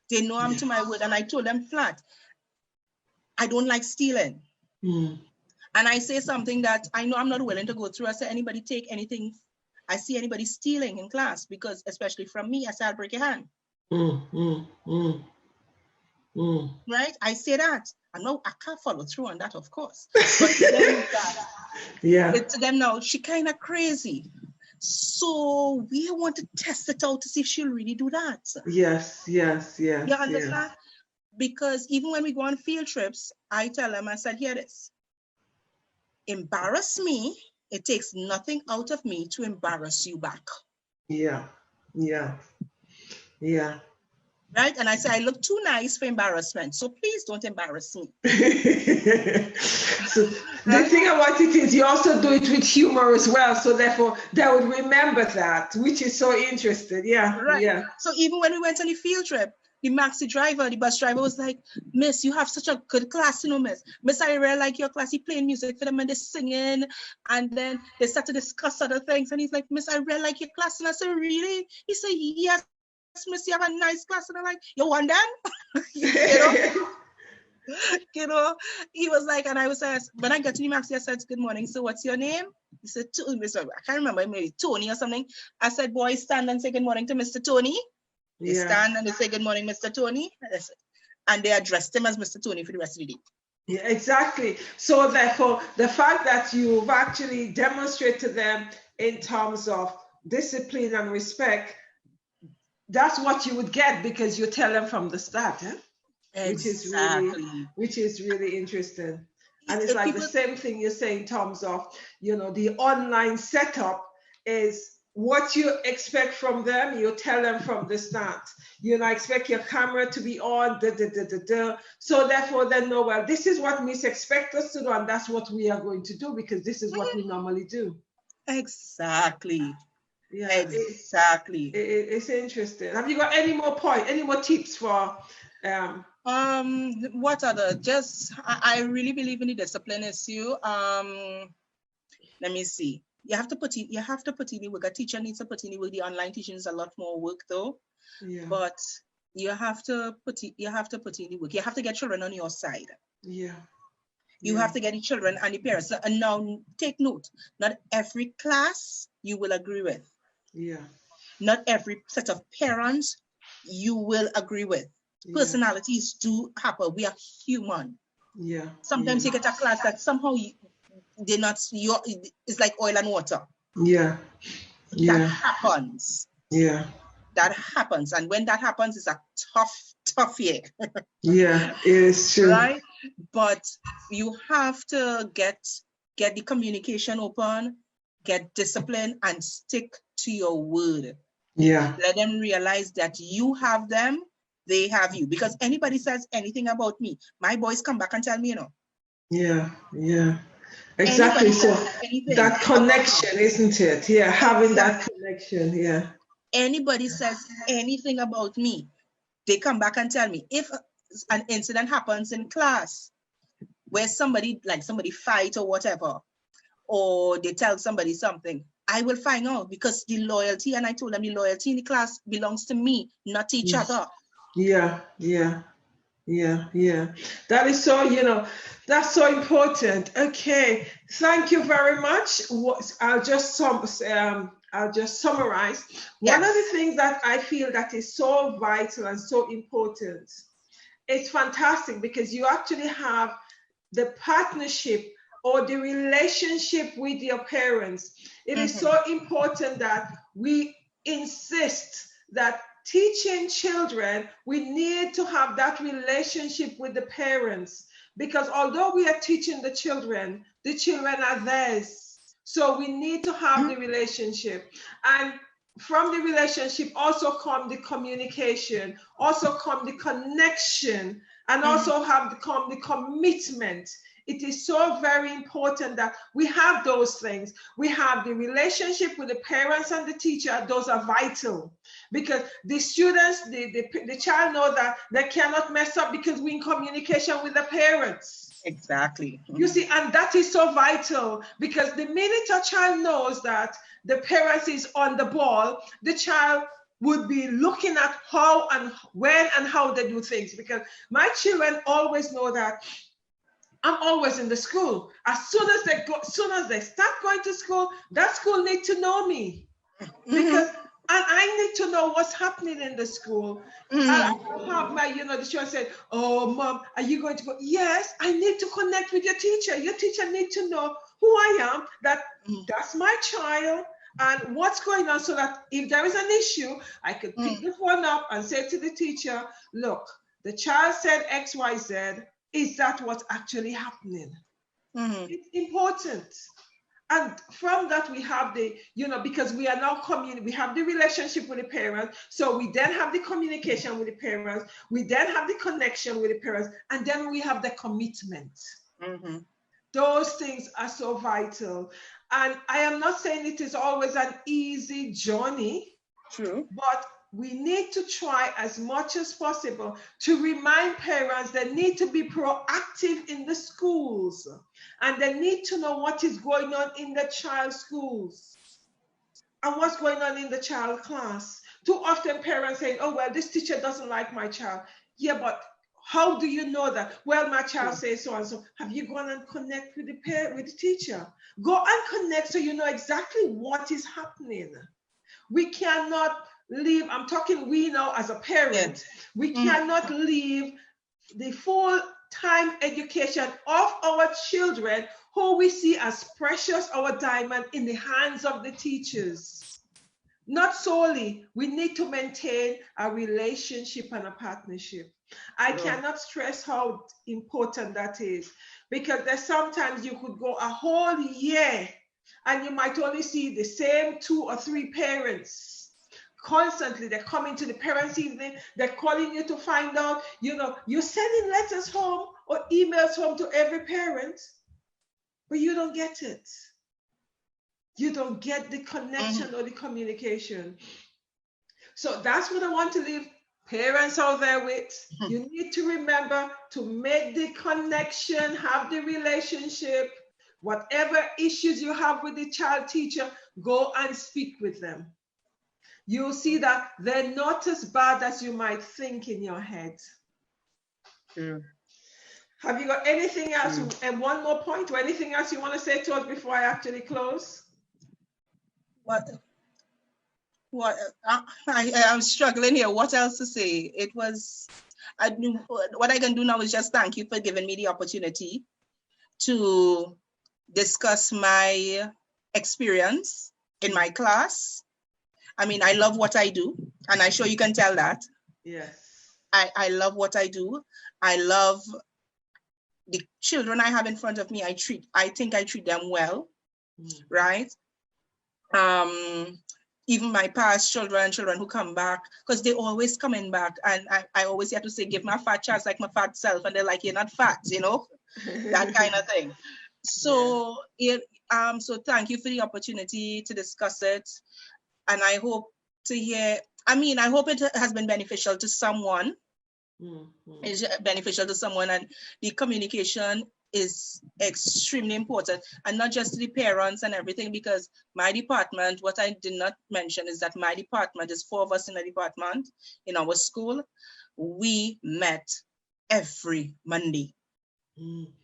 They know I'm to my word, and I told them flat, I don't like stealing. And I say something that I know I'm not willing to go through. I say, anybody take anything, I see anybody stealing in class, because especially from me, I say, I'll break your hand. Right? I say that. I know I can't follow through on that, of course. But to them, to them now, she kind of crazy. So we want to test it out to see if she'll really do that. Yes. You understand? Yes. Because even when we go on field trips, I tell them, I said, hear this. Embarrass me. It takes nothing out of me to embarrass you back. Yeah. Right? And I say, I look too nice for embarrassment, so please don't embarrass me. So the thing about it is you also do it with humor as well, so therefore they would remember that, which is so interesting. Yeah. So even when we went on the field trip, the bus driver was like, Miss, you have such a good class, you know, Miss, I really like your class. He playing music for them and they're singing, and then they start to discuss other things, and he's like, Miss, I really like your class. And I said, really? He said, yes, Miss, you have a nice class. And I'm like, you want them? You know, he was like, and I was asked, when I got to the Maxi, I said, good morning, so what's your name? He said, I can't remember, maybe Tony or something. I said, boy, stand and say good morning to Mr. Tony. They stand and they say, good morning, Mr. Tony. And they addressed him as Mr. Tony for the rest of the day. Yeah, exactly. So therefore, the fact that you've actually demonstrated them in terms of discipline and respect, that's what you would get because you tell them from the start, Exactly. which is really interesting. And it's like the same thing you say in terms of, you know, the online setup is what you expect from them, you tell them from the start. You know, expect your camera to be on, So therefore they know, well, this is what Miss expects us to do, and that's what we are going to do because this is what we normally do. Exactly. Yeah, exactly. It's interesting. Have you got any more tips for what other? Just I really believe in the discipline issue. Let me see. You have to put in the work. A teacher needs to put in the work. The online teaching is a lot more work though. Yeah. But you have to put in the work. You have to get children on your side. Yeah. You have to get the children and the parents. And now take note, not every class you will agree with. Yeah. Not every set of parents you will agree with. Yeah. Personalities do happen. We are human. Yeah. Sometimes you get a class that somehow they're not, it's like oil and water. Yeah. That happens. Yeah. That happens. And when that happens, it's a tough year. Yeah, it is true. Right? But you have to get the communication open, get discipline, and stick to your word. Yeah. Let them realize that you have them, they have you. Because anybody says anything about me, my boys come back and tell me, you know. Yeah, yeah. Exactly. Anybody So says anything that about me. connection, isn't it? Yeah, having that Exactly. connection. Yeah. Anybody says anything about me, they come back and tell me. If an incident happens in class where somebody fight or whatever, or they tell somebody something, I will find out, because the loyalty, and I told them the loyalty in the class belongs to me, not each other. Yeah, yeah, yeah, yeah. That is so, that's so important. Okay, thank you very much. I'll just summarize. One of the Yes. things that I feel that is so vital and so important, it's fantastic because you actually have the partnership or the relationship with your parents. It is so important that we insist that teaching children, we need to have that relationship with the parents, because although we are teaching the children are theirs. So we need to have the relationship. And from the relationship also come the communication, also come the connection, and also come the commitment. It is so very important that we have those things. We have the relationship with the parents and the teacher. Those are vital, because the students, the child know that they cannot mess up because we're in communication with the parents. Exactly. You see, and that is so vital, because the minute a child knows that the parents is on the ball, the child would be looking at how and when and how they do things, because my children always know that I'm always in the school. As soon as they start going to school, that school need to know me, because and I need to know what's happening in the school. And I don't have my, the children said, "Oh, mom, are you going to go?" Yes, I need to connect with your teacher. Your teacher need to know who I am, that that's my child, and what's going on, so that if there is an issue, I could pick the phone up and say to the teacher, "Look, the child said X, Y, Z. Is that what's actually happening?" It's important. And from that, we have the, because we are now we have the relationship with the parents. So we then have the communication with the parents. We then have the connection with the parents. And then we have the commitment. Those things are so vital. And I am not saying it is always an easy journey. True. But we need to try as much as possible to remind parents they need to be proactive in the schools, and they need to know what is going on in the child's schools and what's going on in the child class. Too often parents saying, "Oh, well, this teacher doesn't like my child." Yeah, but how do you know that? Well, my child says so and so. Have you gone and connect with the teacher? Go and connect so you know exactly what is happening. We cannot leave, I'm talking we now as a parent, we cannot leave the full-time education of our children, who we see as precious, our diamond, in the hands of the teachers. Not solely, we need to maintain a relationship and a partnership. I cannot stress how important that is, because there's sometimes you could go a whole year and you might only see the same 2 or 3 parents. Constantly, they're coming to the parents' evening, they're calling you to find out, you're sending letters home or emails home to every parent, but you don't get it. You don't get the connection or the communication. So that's what I want to leave parents out there with. You need to remember to make the connection, have the relationship. Whatever issues you have with the child teacher, go and speak with them. You'll see that they're not as bad as you might think in your head. Have you got anything else, and one more point, or anything else you want to say to us before I actually close? I'm struggling here. What else to say? What I can do now is just thank you for giving me the opportunity to discuss my experience in my class. I mean, I love what I do, and I'm sure you can tell that. Yes. I love what I do. I love the children I have in front of me. I think I treat them well, right? even my past children who come back, because they always coming back, and I always have to say, give my fat chance like my fat self, and they're like, you're not fat, that kind of thing. So so thank you for the opportunity to discuss it, and I hope to hear. I hope it has been beneficial to someone. It's beneficial to someone, and the communication is extremely important, and not just to the parents and everything, because my department, what I did not mention is that my department is 4 of us in the department in our school. We met every Monday.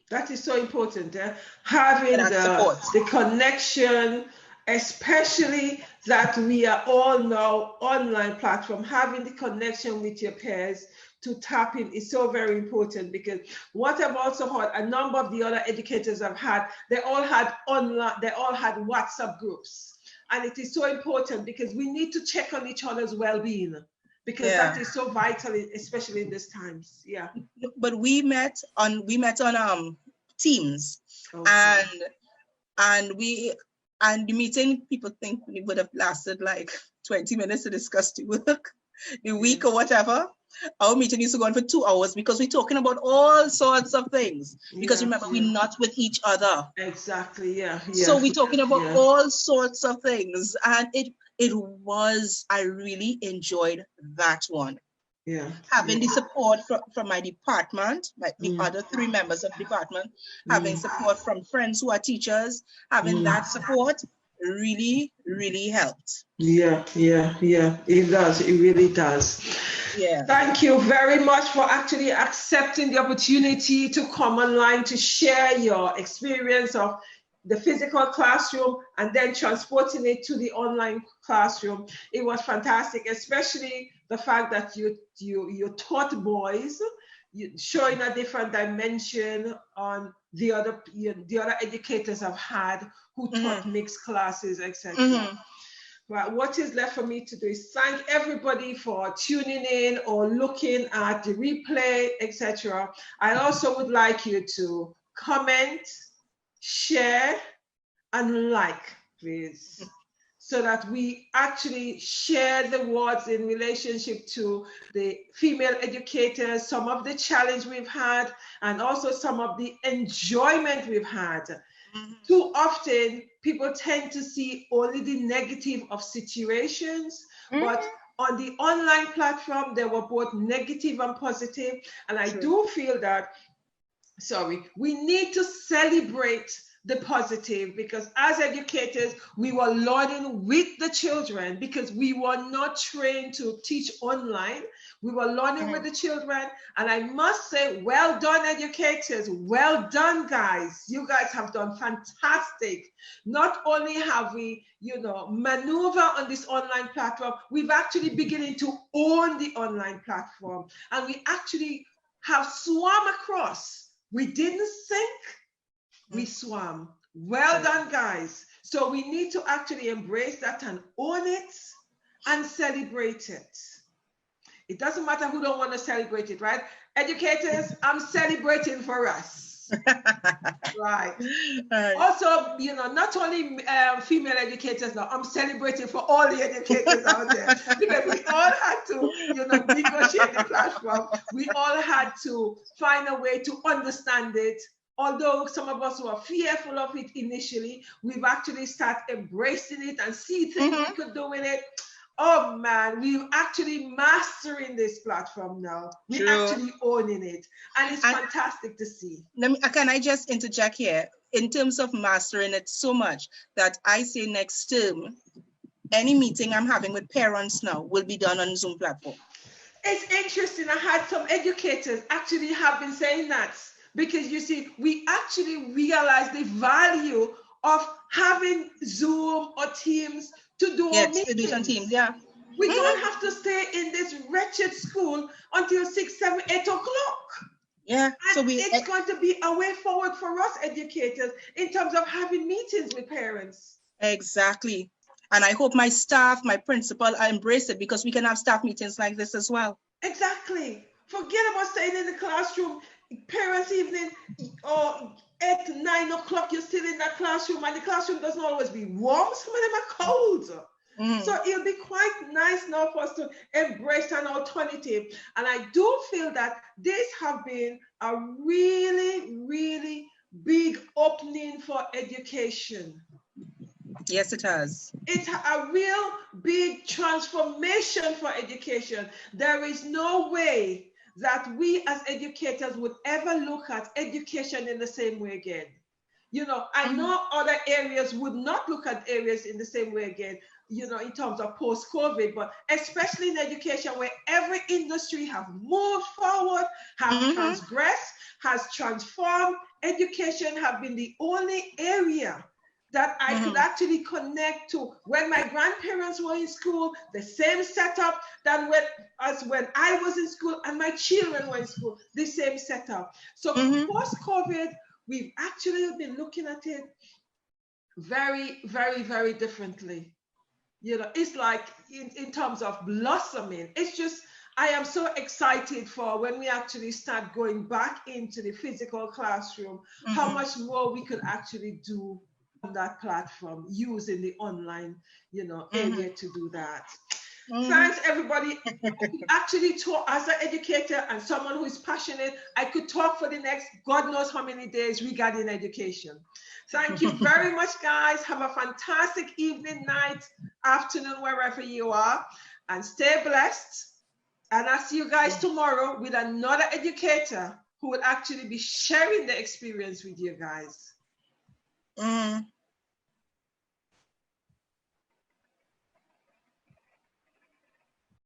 That is so important, having the connection, especially that we are all now online platform, having the connection with your peers to tap in is so very important, because what I've also heard, a number of the other educators I've had, they all had WhatsApp groups. And it is so important because we need to check on each other's well-being, because that is so vital, especially in these times. Yeah. But we met on Teams, okay. and the meeting, people think we would have lasted like 20 minutes to discuss the work, the week or whatever. Our meeting used to go on for 2 hours, because we're talking about all sorts of things. Because remember, we're not with each other. Exactly. Yeah. So we're talking about all sorts of things, and I really enjoyed that one. Yeah. Having the support from my department, like the other 3 members of the department, having support from friends who are teachers, having that support really, really helped. Yeah. It does. It really does. Yeah. Thank you very much for actually accepting the opportunity to come online to share your experience of the physical classroom and then transporting it to the online classroom. It was fantastic, especially the fact that you taught boys, showing a different dimension on the other educators I've had who taught mixed classes, etc. But what is left for me to do is thank everybody for tuning in or looking at the replay, etc. I also would like you to comment, share, and like, please, so that we actually share the words in relationship to the female educators, some of the challenge we've had, and also some of the enjoyment we've had. Too often, people tend to see only the negative of situations, but on the online platform, there were both negative and positive. And I do feel that, we need to celebrate the positive, because as educators, we were learning with the children, because we were not trained to teach online. We were learning with the children. And I must say, well done, educators. Well done, guys. You guys have done fantastic. Not only have we, maneuver on this online platform, we've actually beginning to own the online platform. And we actually have swam across. We didn't sink. We swam. Well done, guys. So we need to actually embrace that and own it and celebrate it. It doesn't matter who don't want to celebrate it, right? Educators, I'm celebrating for us. Right. Also, not only female educators now, I'm celebrating for all the educators out there, because we all had to, negotiate the platform. We all had to find a way to understand it. Although some of us were fearful of it initially, we've actually started embracing it and see things we could do with it. Oh man, we're actually mastering this platform now. We're actually owning it. And it's fantastic to see. Can I just interject here? In terms of mastering it so much that I say next term, any meeting I'm having with parents now will be done on Zoom platform. It's interesting. I had some educators actually have been saying that. Because you see, we actually realize the value of having Zoom or Teams to do our meetings. To do some Teams, We don't have to stay in this wretched school until 6, 7, 8 o'clock. Yeah. And it's going to be a way forward for us educators in terms of having meetings with parents. Exactly. And I hope my staff, my principal, embrace it, because we can have staff meetings like this as well. Exactly. Forget about staying in the classroom. Parents' evening, or 8, 9 o'clock, you're still in that classroom, and the classroom doesn't always be warm. Some of them are cold. So it'll be quite nice now for us to embrace an alternative. And I do feel that this have been a really, really big opening for education. Yes, it has. It's a real big transformation for education. There is no way that we as educators would ever look at education in the same way again. You know, I know other areas would not look at areas in the same way again, you know, in terms of post-COVID, but especially in education, where every industry have moved forward, have transgressed, has transformed. Education have been the only area that I could actually connect to when my grandparents were in school, the same setup than when I was in school and my children were in school, the same setup. So post-COVID, we've actually been looking at it very, very, very differently. You know, it's like in terms of blossoming, it's just, I am so excited for when we actually start going back into the physical classroom, how much more we could actually do on that platform using the online, you know, area to do that. Thanks, everybody. Actually, as an educator and someone who is passionate, I could talk for the next God knows how many days regarding education. Thank you very much, guys. Have a fantastic evening, night, afternoon, wherever you are, and stay blessed. And I'll see you guys tomorrow with another educator who will actually be sharing the experience with you guys.